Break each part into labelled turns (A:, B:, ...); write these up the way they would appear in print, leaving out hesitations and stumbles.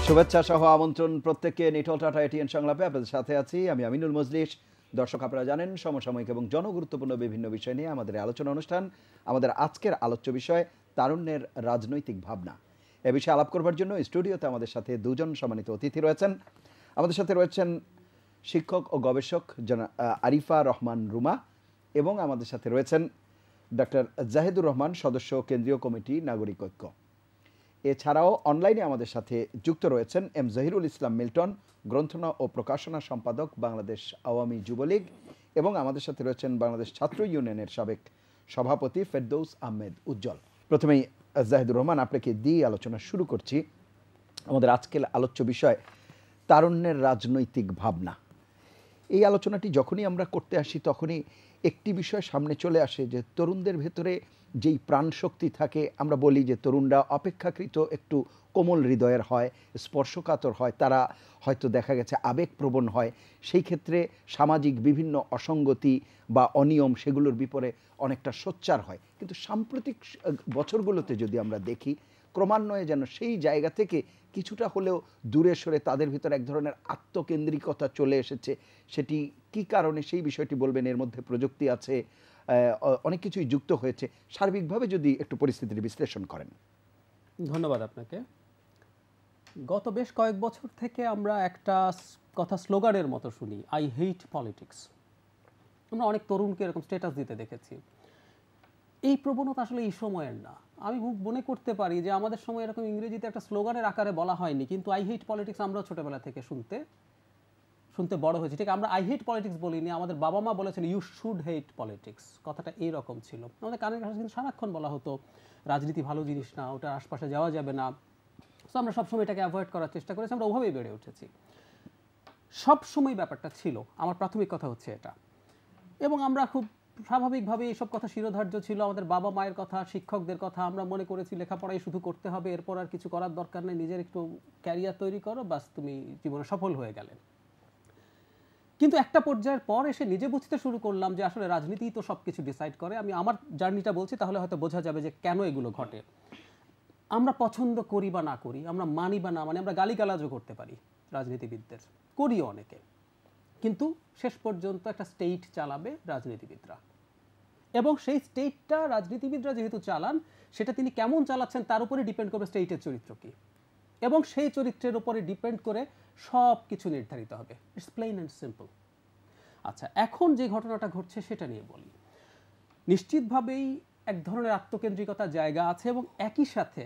A: শুভেচ্ছা সহ আমন্ত্রণ প্রত্যেককে নিটল টাটা এটিএন সংলাপে আপনাদের সাথে আছি আমি আমিনুল মজলিস। দর্শক আপনারা জানেন সমসাময়িক এবং জনগুরুত্বপূর্ণ বিভিন্ন বিষয় নিয়ে আমাদের আলোচনা অনুষ্ঠান। আমাদের আজকের আলোচ্য বিষয় তারুণ্যের রাজনৈতিক ভাবনা। এ বিষয়ে আলাপ করবার জন্য স্টুডিওতে আমাদের সাথে দুজন সম্মানিত অতিথি রয়েছেন। আমাদের সাথে রয়েছেন শিক্ষক ও গবেষক আরিফা রহমান রুমা এবং আমাদের সাথে রয়েছেন ডক্টর জাহিদুর রহমান, সদস্য কেন্দ্রীয় কমিটি নাগরিক ঐক্য। এছাড়াও অনলাইনে আমাদের সাথে যুক্ত রয়েছেন এম জহিরুল ইসলাম মিল্টন, গ্রন্থনা ও প্রকাশনা সম্পাদক, বাংলাদেশ আওয়ামী যুবলীগ, এবং আমাদের সাথে রয়েছেন বাংলাদেশ ছাত্র ইউনিয়নের সাবেক সভাপতি ফেরদৌস আহমেদ উজ্জ্বল। প্রথমেই জাহিদুর রহমান, আপনাকে দিয়ে আলোচনা শুরু করছি। আমাদের আজকের আলোচ্য বিষয় তারুণ্যের রাজনৈতিক ভাবনা। এই আলোচনাটি যখনই আমরা করতে আসি তখনই একটি বিষয় সামনে চলে আসে যে তরুণদের ভেতরে যেই প্রাণশক্তি থাকে, আমরা বলি যে তরুণরা অপেক্ষাকৃত একটু কোমল হৃদয়ের হয়, স্পর্শকাতর হয়, তারা হয়তো দেখা গেছে আবেগপ্রবণ হয়। সেই ক্ষেত্রে সামাজিক বিভিন্ন অসঙ্গতি বা অনিয়ম সেগুলোর বিপরে অনেকটা সোচ্চার হয়। কিন্তু সাম্প্রতিক বছরগুলোতে যদি আমরা দেখি, ক্রমান্বয়ে যেন সেই জায়গা থেকে কিছুটা হলেও দূরে সরে তাদের ভিতরে এক ধরনের আত্মকেন্দ্রিকতা চলে এসেছে। সেটি কি কারণে, সেই বিষয়টি বলবেন। এর মধ্যে প্রযুক্তি আছে, অনেক কিছুই যুক্ত হয়েছে। সার্বিকভাবে যদি একটু পরিস্থিতির বিশ্লেষণ করেন।
B: ধন্যবাদ আপনাকে। গত বেশ কয়েক বছর থেকে আমরা একটা কথা স্লোগানের মতো শুনি, আই হেট পলিটিক্স। আমরা অনেক তরুণকে এরকম স্ট্যাটাস দিতে দেখেছি। এই প্রবণতা আসলে এই সময়ের না। আমি মনে করতে পারি যে আমাদের সময় এরকম ইংরেজিতে একটা স্লোগানের আকারে বলা হয়নি, কিন্তু আই হেট পলিটিক্স আমরা ছোটবেলা থেকে শুনতে বড় হয়েছি। ঠিক, আমরা আই হেট পলিটিক্স বলিনি, আমাদের বাবা মা বলেছেন ইউ শুড হেট পলিটিক্স। কথাটা এইরকম ছিল। আমাদের কানের কাছে কিন্তু সারাক্ষণ বলা হতো রাজনীতি ভালো জিনিস না, ওটার আশপাশে যাওয়া যাবে না। সো আমরা সবসময় এটাকে অ্যাভয়েড করার চেষ্টা করেছি, আমরা ওভাবেই বেড়ে উঠেছি। সবসময় ব্যাপারটা ছিল, আমার প্রাথমিক কথা হচ্ছে এটা। এবং আমরা খুব স্বাভাবিকভাবে এইসব কথা শিরোধার্য ছিল। আমাদের বাবা মায়ের কথা, শিক্ষকদের কথা, আমরা মনে করেছি লেখাপড়াই শুধু করতে হবে, এরপর আর কিছু করার দরকার নেই, নিজের একটু ক্যারিয়ার তৈরি করো, বাস তুমি জীবনে সফল হয়ে গেলে। কিন্তু একটা পর্যায়ের পর এসে নিজে বুঝতে শুরু করলাম যে আসলে রাজনীতিই তো সব কিছু ডিসাইড করে। আমি আমার জার্নিটা বলছি, তাহলে হয়তো বোঝা যাবে যে কেন এগুলো ঘটে। আমরা পছন্দ করি বা না করি, আমরা মানি বা না মানি, আমরা গালিগালাজও করতে পারি রাজনীতিবিদদের, করিও অনেকে। কিন্তু শেষ পর্যন্ত একটা স্টেট চালাবে রাজনীতিবিদরা, এবং সেই স্টেটটা রাজনীতিবিদরা যেহেতু চালান, সেটা তিনি কেমন চালাচ্ছেন তার উপরে ডিপেন্ড করবে স্টেটের চরিত্র কী, এবং সেই চরিত্রের উপরে ডিপেন্ড করে সব কিছু নির্ধারিত হবে। It's plain and simple. আচ্ছা, এখন যে ঘটনাটা ঘটছে সেটা নিয়ে বলি। নিশ্চিতভাবেই এক ধরনের আত্মকেন্দ্রিকতার জায়গা আছে, এবং একই সাথে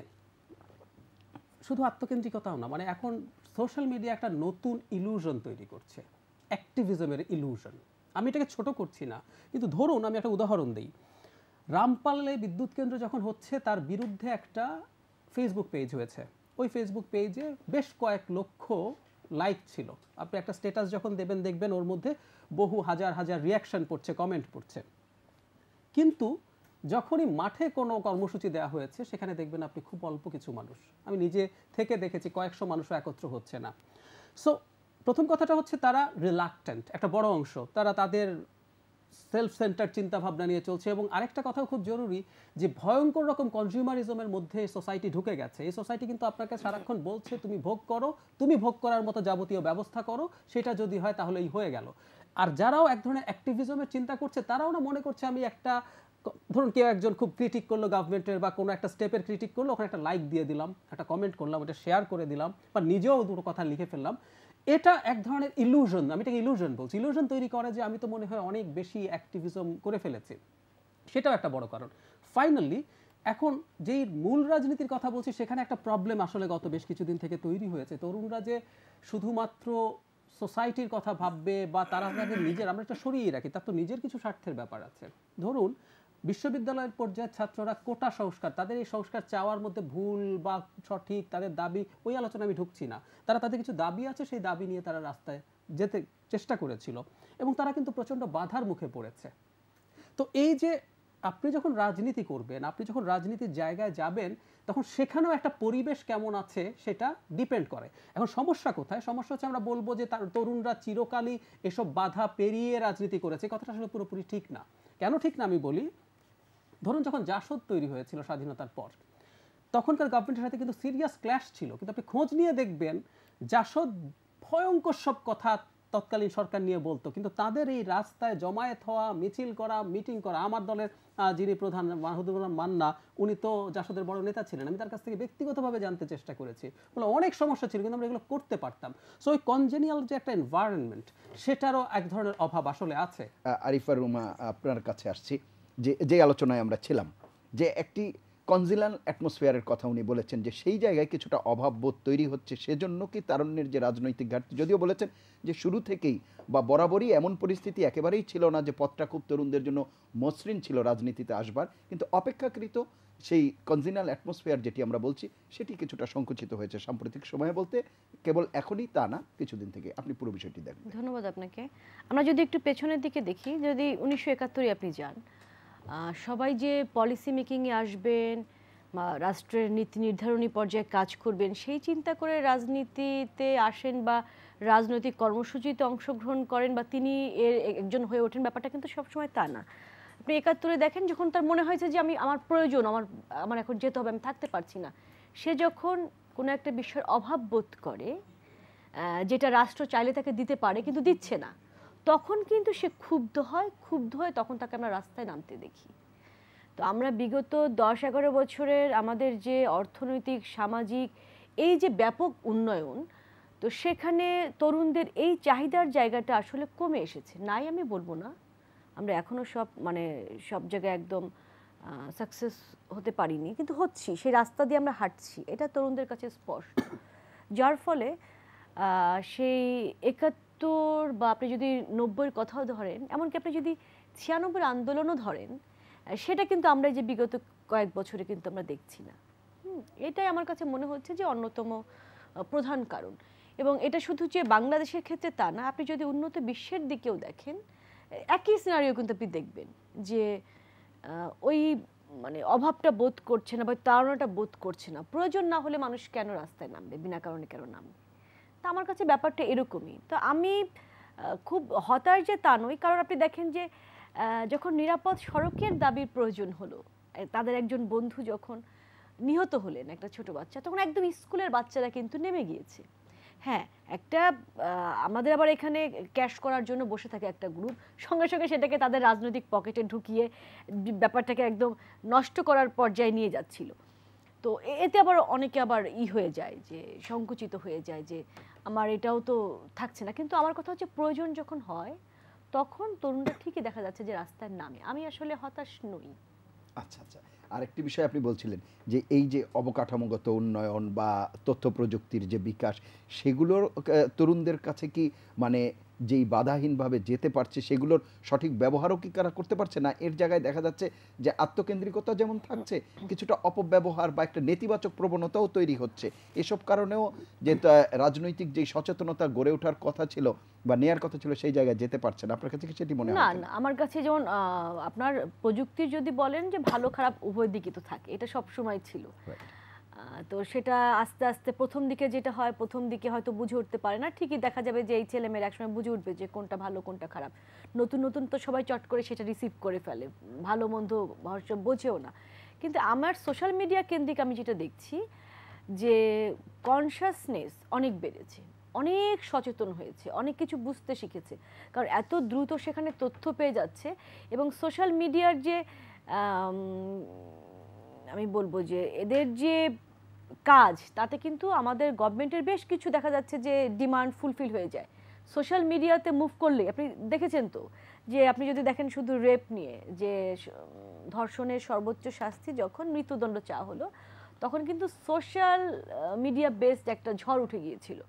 B: শুধু আত্মকেন্দ্রিকতাও না, মানে এখন সোশ্যাল মিডিয়া একটা নতুন ইলুশন তৈরি করছে, অ্যাক্টিভিজমের ইলুশন। আমি এটাকে ছোট করছি না, কিন্তু ধরুন আমি একটা উদাহরণ দিই। রামপালে বিদ্যুৎ কেন্দ্র যখন হচ্ছে, তার বিরুদ্ধে একটা ফেসবুক পেজ হয়েছে। ওই ফেসবুক পেজে বেশ কয়েক লক্ষ লাইক ছিল। আপনি একটা স্ট্যাটাস যখন দেবেন, দেখবেন ওর মধ্যে বহু হাজার হাজার রিয়াকশন পড়ছে, কমেন্ট পড়ছে। কিন্তু যখনই মাঠে কোনো কর্মসূচি দেওয়া হয়েছে, সেখানে দেখবেন আপনি খুব অল্প কিছু মানুষ, আমি নিজে থেকে দেখেছি কয়েকশো মানুষও একত্র হচ্ছে না। সো প্রথম কথাটা হচ্ছে তারা রিলাক্টেন্ট, একটা বড় অংশ তারা তাদের সেলফ সেন্টার চিন্তাভাবনা নিয়ে চলছে। এবং আরেকটা কথাও খুব জরুরি, যে ভয়ঙ্কর রকম কনজিউমারিজমের মধ্যে সোসাইটি ঢুকে গেছে। এই সোসাইটি কিন্তু আপনাকে সারাক্ষণ বলছে তুমি ভোগ করো, তুমি ভোগ করার মতো যাবতীয় ব্যবস্থা করো, সেটা যদি হয় তাহলেই হয়ে গেল। আর যারাও এক ধরনের অ্যাক্টিভিজমের চিন্তা করছে, তারাও না মনে করছে আমি একটা, ধরুন কেউ একজন খুব ক্রিটিক করলো গভর্নমেন্টের বা কোনো একটা স্টেপের ক্রিটিক করলো, ওখানে একটা লাইক দিয়ে দিলাম, একটা কমেন্ট করলাম, ওটা শেয়ার করে দিলাম, বা নিজেও দুটো কথা লিখে ফেললাম। এটা এক ধরনের ইলুশন, আমি এটাকে ইলুশন বলছি। ইলুশন তৈরি করে যে আমি তো মনে হয় অনেক বেশি অ্যাক্টিভিজম করে ফেলেছি, সেটাও একটা বড় কারণ। ফাইনালি এখন যেই মূল রাজনীতির কথা বলছি, সেখানে একটা প্রবলেম আসলে গত বেশ কিছুদিন থেকে তৈরি হয়েছে। তরুণরা যে শুধুমাত্র সোসাইটির কথা ভাববে বা তারা তাদের নিজের, আমরা একটা সরিয়ে রাখি, তার তো নিজের কিছু স্বার্থের ব্যাপার আছে। ধরুন বিশ্ববিদ্যালয়ের পর্যায়ের ছাত্ররা কোটা সংস্কার, তাদের এই সংস্কার চাওয়ার মধ্যে ভুল বা সঠিক, তাদের দাবি, ওই আলোচনা আমি ঢুকছি না। তারা তাদের কিছু দাবি আছে, সেই দাবি নিয়ে তারা রাস্তায় যেতে চেষ্টা করেছিল, এবং তারা কিন্তু প্রচণ্ড বাধার মুখে পড়েছে। তো এই যে আপনি যখন রাজনীতি করবেন, আপনি যখন রাজনীতির জায়গায় যাবেন, তখন সেখানেও একটা পরিবেশ কেমন আছে সেটা ডিপেন্ড করে। এখন সমস্যা কোথায়? সমস্যা হচ্ছে আমরা বলবো যে তার তরুণরা চিরকালই এসব বাধা পেরিয়ে রাজনীতি করেছে। কথাটা আসলে পুরোপুরি ঠিক না। কেন ঠিক না আমি বলি। ধরুন যখন জাসদ তৈরি হয়েছিল স্বাধীনতার পর, তখনকার গভর্নমেন্টের সাথে কিন্তু সিরিয়াস ক্ল্যাশ ছিল, কিন্তু আপনি খোঁজ নিয়ে দেখবেন জাসদ ভয়ঙ্কর সব কথা তৎকালীন সরকার নিয়ে বলতো, কিন্তু তাদের এই রাস্তায় জমায়েত হওয়া, মিছিল করা, মিটিং করা, আমার দলের যিনি প্রধান মাহমুদুর রহমান মান্না, উনি তো জাসদের বড় নেতা ছিলেন, আমি তার কাছ থেকে ব্যক্তিগতভাবে জানতে চেষ্টা করেছি, বলে অনেক সমস্যা ছিল কিন্তু আমরা এগুলো করতে পারতাম। সো ওই কনজেনিয়াল যে একটা এনভায়রনমেন্ট, সেটারও এক ধরনের অভাব আসলে আছে।
A: আরিফা রুমা, আপনার কাছে আসছি, যে আলোচনায় আমরা ছিলাম, যে একটি কনজিলাল অ্যাটমসফিয়ারের কথা উনি বলেছেন, যে সেই জায়গায় কিছুটা অভাববোধ তৈরি হচ্ছে, সেজন্য কি তারুণ্যের যে রাজনৈতিক ঘাটতি, যদিও বলেছেন যে শুরু থেকেই বা বরাবরই এমন পরিস্থিতি একেবারেই ছিল না যে পথটা খুব তরুণদের জন্য মসৃণ ছিল রাজনীতিতে আসবার, কিন্তু অপেক্ষাকৃত সেই কনজিনাল অ্যাটমসফিয়ার যেটি আমরা বলছি সেটি কিছুটা সংকুচিত হয়েছে সাম্প্রতিক সময়ে, বলতে কেবল এখনই তা না, কিছুদিন থেকে। আপনি পুরো বিষয়টি দেখেন।
C: ধন্যবাদ আপনাকে। আমরা যদি একটু পেছনের দিকে দেখি, যদি 1971 আপনি যান, সবাই যে পলিসি মেকিংয়ে আসবেন বা রাষ্ট্রের নীতি নির্ধারণী পর্যায়ে কাজ করবেন সেই চিন্তা করে রাজনীতিতে আসেন বা রাজনৈতিক কর্মসূচিতে অংশগ্রহণ করেন বা তিনি এর একজন হয়ে ওঠেন, ব্যাপারটা কিন্তু সবসময় তা না। আপনি 71 দেখেন, যখন তার মনে হয়েছে যে আমার প্রয়োজন, আমার এখন যেতে হবে, আমি থাকতে পারছি না, সে যখন কোনো একটা বিষয়ের অভাব বোধ করে যেটা রাষ্ট্র চাইলে তাকে দিতে পারে কিন্তু দিচ্ছে না, তখন কিন্তু সে ক্ষুব্ধ হয়ে তখন তাকে আমরা রাস্তায় নামতে দেখি। তো আমরা বিগত 10-11 বছরের আমাদের যে অর্থনৈতিক সামাজিক এই যে ব্যাপক উন্নয়ন, তো সেখানে তরুণদের এই চাহিদার জায়গাটা আসলে কমে এসেছে। নাই আমি বলবো না, আমরা এখনো সব জায়গায় একদম সাকসেস হতে পারিনি, কিন্তু হচ্ছি, সেই রাস্তা দিয়ে আমরা হাঁটছি, এটা তরুণদের কাছে স্পষ্ট। যার ফলে সেই 71 বা আপনি যদি 90-এর কথাও ধরেন, এমনকি আপনি যদি 96-এর আন্দোলনও ধরেন, সেটা কিন্তু আমরা যে বিগত কয়েক বছরে কিন্তু আমরা দেখছি না। এটাই আমার কাছে মনে হচ্ছে যে অন্যতম প্রধান কারণ। এবং এটা শুধু যে বাংলাদেশের ক্ষেত্রে তা না, আপনি যদি উন্নত বিশ্বের দিকেও দেখেন একই সিনারিও কিন্তু আপনি দেখবেন যে ওই অভাবটা বোধ করছে না বা তাড়নাটা বোধ করছে না। প্রয়োজন না হলে মানুষ কেন রাস্তায় নামবে, বিনা কারণে কেন নামবে? তা আমার কাছে ব্যাপারটা এরকমই। তো আমি খুব হতাশ যে তা নই, কারণ আপনি দেখেন যে যখন নিরাপদ সড়কের দাবির প্রয়োজন হলো, তাদের একজন বন্ধু যখন নিহত হলেন, একটা ছোট বাচ্চা, তখন একদম স্কুলের বাচ্চারা কিন্তু নেমে গিয়েছে। হ্যাঁ, একটা আমাদের আবার এখানে ক্যাশ করার জন্য বসে থাকে একটা গ্রুপ, সঙ্গে সঙ্গে সেটাকে তাদের রাজনৈতিক পকেটে ঢুকিয়ে ব্যাপারটাকে একদম নষ্ট করার পর্যায়ে নিয়ে যাচ্ছিল। তো এতে আবার অনেকে আবার হয়ে যায়, যে সংকুচিত হয়ে যায় যে আমার এটাও তো থাকছে না। কিন্তু আমার কথা হচ্ছে, প্রয়োজন যখন হয় তখন তরুণরা ঠিকই দেখা যাচ্ছে যে রাস্তার নামে। আমি আসলে হতাশ নই।
A: আচ্ছা আচ্ছা, আরেকটি বিষয় আপনি বলছিলেন যে এই যে অবকাঠামোগত উন্নয়ন বা তথ্য প্রযুক্তির যে বিকাশ, সেগুলোর তরুণদের কাছে কি যেই বাধাহীনভাবে যেতে পারছে সেগুলোর সঠিক ব্যবহারও কি তারা করতে পারছে না? এর জায়গায় দেখা যাচ্ছে যে আত্মকেন্দ্রিকতা যেমন থাকছে, কিছুটা অপব্যবহার বা একটা নেতিবাচক প্রবণতাও তৈরি হচ্ছে। এসব কারণেও যে রাজনৈতিক যে সচেতনতা গড়ে ওঠার কথা ছিল বা নেয়ার কথা ছিল, সেই জায়গায় যেতে পারছে না। আপনার কাছে কি সেটি মনে হয়?
C: না না, আমার কাছে যেমন আপনার প্রযুক্তির যদি বলেন যে ভালো খারাপ উভয় দিকই তো থাকে, এটা সব সময় ছিল। তো সেটা আস্তে আস্তে প্রথম দিকে যেটা হয়, প্রথম দিকে হয়তো বুঝে উঠতে পারে না, ঠিকই দেখা যাবে যে এই ছেলেমেয়েরা একসময় বুঝে উঠবে যে কোনটা ভালো কোনটা খারাপ। নতুন নতুন তো সবাই চট করে সেটা রিসিভ করে ফেলে, ভালো মন্দ বোঝেও না। কিন্তু আমার সোশ্যাল মিডিয়া কেন্দ্রিক আমি যেটা দেখছি যে কনসাসনেস অনেক বেড়েছে, অনেক সচেতন হয়েছে, অনেক কিছু বুঝতে শিখেছে, কারণ এত দ্রুত সেখানে তথ্য পেয়ে যাচ্ছে। এবং সোশ্যাল মিডিয়ার যে আমি বলবো যে এদের যে কাজ, তাতে কিন্তু আমাদের গভর্নমেন্টের বেশ কিছু দেখা যাচ্ছে যে ডিমান্ড ফুলফিল হয়ে যায় সোশ্যাল মিডিয়াতে মুভ করলে। আপনি দেখেছেন তো যে আপনি যদি দেখেন শুধু রেপ নিয়ে, যে ধর্ষণের সর্বোচ্চ শাস্তি যখন মৃত্যুদণ্ড চাওয়া হলো, তখন কিন্তু সোশ্যাল মিডিয়া বেসড একটা ঝড় উঠে গিয়েছিল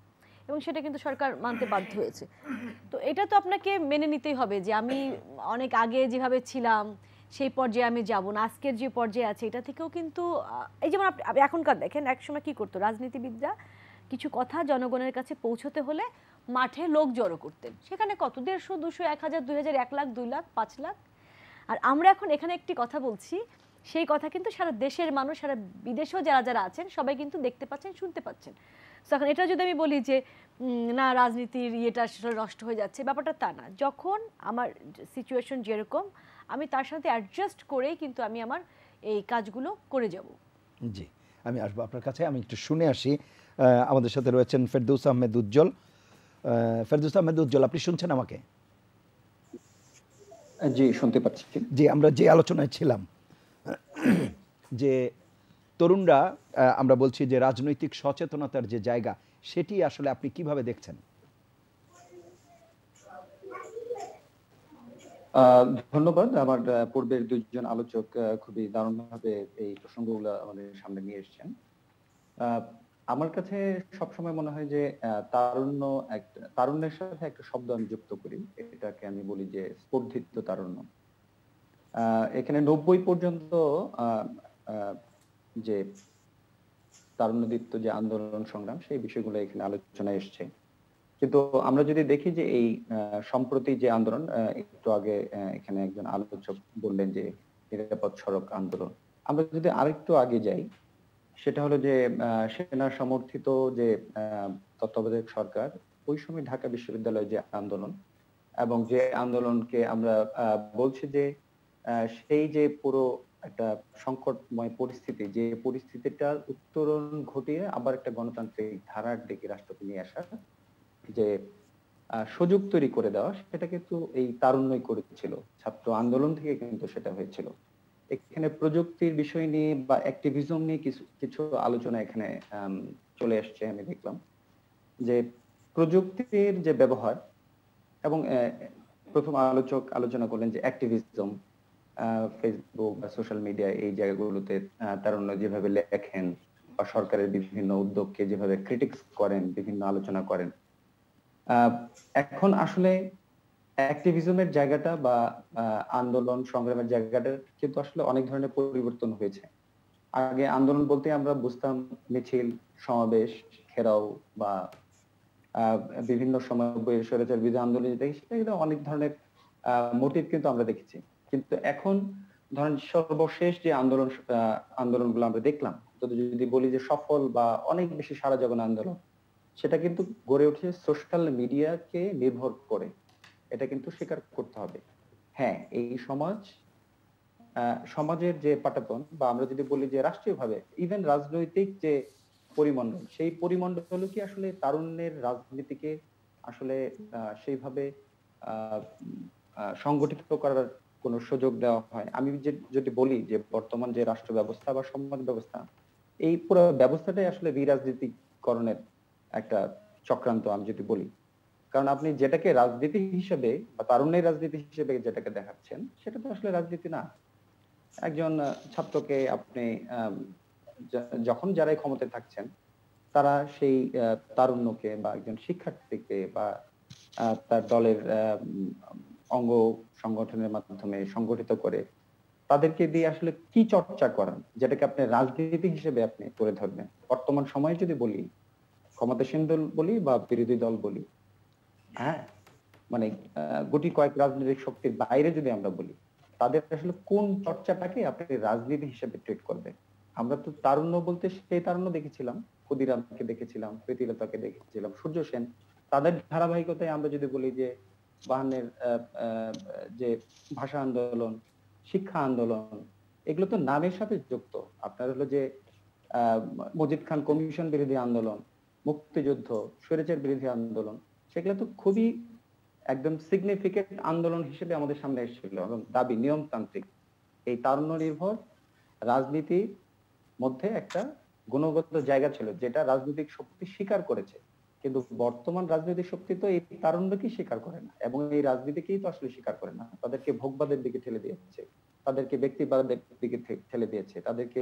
C: এবং সেটা কিন্তু সরকার মানতে বাধ্য হয়েছে। তো এটা তো আপনাকে মেনে নিতেই হবে যে আমি অনেক আগে যেভাবে ছিলাম সেই পর্যায়ে আমি যাব না, আজকের যে পর্যায়ে আছে এটা থেকেও কিন্তু এই যেমন আপনি এখনকার দেখেন, একসময় কি করতো রাজনীতিবিদরা, কিছু কথা জনগণের কাছে পৌঁছতে হলে মাঠে লোক জড়ো করতেন, সেখানে কত 150, 200, 1000, 2000, 1 লাখ, 2 লাখ, 5 লাখ। আর আমরা এখন এখানে একটি কথা বলছি, সেই কথা কিন্তু সারা দেশের মানুষ, সারা বিদেশেও যারা যারা আছেন সবাই কিন্তু দেখতে পাচ্ছেন, শুনতে পাচ্ছেন। তখন এটা যদি আমি বলি যে না রাজনীতির ইয়েটা আসলে নষ্ট হয়ে যাচ্ছে, ব্যাপারটা তা না। যখন আমার সিচুয়েশন যেরকম, আমি তার সাথে অ্যাডজাস্ট করেই কিন্তু আমি আমার এই কাজগুলো করে যাব।
A: জি, আমি আসবো আপনার কাছে, আমি একটু শুনে আসি। আমাদের সাথে রয়েছেন ফেরদৌস আহমেদ উজ্জ্বল। ফেরদৌস আহমেদ উজ্জ্বল, আপনি শুনছেন আমাকে?
D: জি, শুনতে পাচ্ছি।
A: জি, আমরা যে আলোচনায় ছিলাম যে তরুণরা, আমরা বলছি যে রাজনৈতিক সচেতনতার যে জায়গা, সেটি আসলে আপনি কিভাবে দেখছেন?
D: ধন্যবাদ। আমার পূর্বের দুইজন আলোচক খুবই দারুণভাবে এই প্রসঙ্গগুলো আমাদের সামনে নিয়ে এসেছেন। আমার কাছে সবসময় মনে হয় যে তারুণ্যের সাথে একটা শব্দ আমি যুক্ত করি, এটাকে আমি বলি যে স্পর্ধিত তারুণ্য। এখানে 90 পর্যন্ত যে তারুণ্যদীপ্ত যে আন্দোলন সংগ্রাম, সেই বিষয়গুলো এখানে আলোচনায় এসছে। কিন্তু আমরা যদি দেখি যে এই সম্প্রতি যে আন্দোলন, একটু আগে এখানে একজন আলোচক বললেন যে নিরাপদ সড়ক আন্দোলন, আমরা যদি আরেকটু আগে যাই, সেটা হলো যে সেনা সমর্থিত যে তত্ত্বাবধায়ক সরকার, ওই সময় ঢাকা বিশ্ববিদ্যালয়ের যে আন্দোলন, এবং যে আন্দোলনকে আমরা বলছি যে সেই যে পুরো একটা সংকটময় পরিস্থিতি, যে পরিস্থিতিটার উত্তরণ ঘটিয়ে আবার একটা গণতান্ত্রিক ধারার দিকে রাষ্ট্রকে নিয়ে আসা, যে সুযোগ তৈরি করে দেওয়া, সেটা কিন্তু এই তারুণ্যই করেছিল। ছাত্র আন্দোলন থেকে কিন্তু সেটা হয়েছিল। এখানে প্রযুক্তির বিষয় নিয়ে বা অ্যাক্টিভিজম নিয়ে কিছু আলোচনা এখানে চলে আসছে। আমি দেখলাম যে প্রযুক্তির যে ব্যবহার, এবং প্রথম আলোচক আলোচনা করলেন যে অ্যাক্টিভিজম, ফেসবুক বা সোশ্যাল মিডিয়া, এই জায়গাগুলোতে তারুণ্য যেভাবে লেখেন বা সরকারের বিভিন্ন উদ্যোগকে যেভাবে ক্রিটিক্স করেন, বিভিন্ন আলোচনা করেন। এখন আসলে অ্যাক্টিভিজমের জায়গাটা বা আন্দোলন সংগ্রামের জায়গাটা কিন্তু আসলে অনেক ধরনের পরিবর্তন হয়েছে। আগে আন্দোলন বলতে আমরা বুঝতাম মিছিল, সমাবেশ, ঘেরাও বা বিভিন্ন সময় স্বৈরাচার বিরোধী আন্দোলন, সেটা অনেক ধরনের মোটিভ কিন্তু আমরা দেখেছি। কিন্তু এখন ধরেন সর্বশেষ যে আন্দোলনগুলো আমরা দেখলাম, যদি বলি যে সফল বা অনেক বেশি সারা জগন আন্দোলন, সেটা কিন্তু গড়ে উঠে সোশ্যাল মিডিয়াকে নির্ভর করে। এটা কিন্তু স্বীকার করতে হবে। হ্যাঁ, এই সমাজের যে পাটাতন, বা আমরা যদি বলি যে রাষ্ট্রীয়ভাবে ইভেন রাজনৈতিক যে পরিমণ্ডল, সেই পরিমণ্ডল কি আসলে তারুণ্যের রাজনীতিকে আসলে সেইভাবে সংগঠিত করার কোনো সুযোগ দেওয়া হয়? আমি যদি বলি যে বর্তমান যে রাষ্ট্র ব্যবস্থা বা সমাজ ব্যবস্থা, এই পুরো ব্যবস্থাটাই আসলে বিরাজনীতিকরণের একটা চক্রান্ত, আমি যদি বলি। কারণ আপনি যেটাকে রাজনীতি হিসেবে বা তারুণ্যের রাজনীতি হিসেবে যেটাকে দেখাচ্ছেন, সেটা তো আসলে রাজনীতি না। একজন ছাত্রকে আপনি যখন যারাই ক্ষমতায় থাকছেন, তারা সেই তারুণ্যকে বা একজন শিক্ষার্থীকে বা তার দলের অঙ্গ সংগঠনের মাধ্যমে সংগঠিত করে তাদেরকে দিয়ে আসলে কি চর্চা করান, যেটাকে আপনি রাজনীতি হিসেবে আপনি তুলে ধরবেন। বর্তমান সময়ে যদি বলি, ক্ষমতাসীন দল বলি বা বিরোধী দল বলি, হ্যাঁ, মানে গুটি কয়েক রাজনৈতিক শক্তির বাইরে যদি আমরা বলি, তাদের আসলে কোন চর্চাটাকে আপনি রাজনীতি হিসেবে ট্রিট করবেন? আমরা তো তারুণ্য বলতে সেই তারুণ্য দেখেছিলাম, ক্ষুদিরামকে দেখেছিলাম, প্রীতিলতাকে দেখেছিলাম, সূর্য সেন। তাদের ধারাবাহিকতায় আমরা যদি বলি যে 52-এর যে ভাষা আন্দোলন, শিক্ষা আন্দোলন, এগুলো তো নামের সাথে যুক্ত। আপনার হলো যে মজিদ খান কমিশন বিরোধী আন্দোলন, মুক্তিযুদ্ধ, স্বৈরাচার বিরোধী আন্দোলন, সেগুলো তো খুবই একদম সিগনিফিকেন্ট আন্দোলন হিসেবে আমাদের সামনে এসেছিল, এবং দাবি নিয়মতান্ত্রিক। এই তারুণ্য নির্ভর রাজনীতির মধ্যে একটা গুণগত জায়গা ছিল, যেটা রাজনৈতিক শক্তি স্বীকার করেছে। কিন্তু বর্তমান রাজনৈতিক শক্তি তো এই তারুণ্যকেই স্বীকার করে না, এবং এই রাজনীতিকেই তো আসলে স্বীকার করে না। তাদেরকে ভোগবাদের দিকে ঠেলে দিয়েছে, তাদেরকে ব্যক্তিবাদের দিকে ঠেলে দিয়েছে, তাদেরকে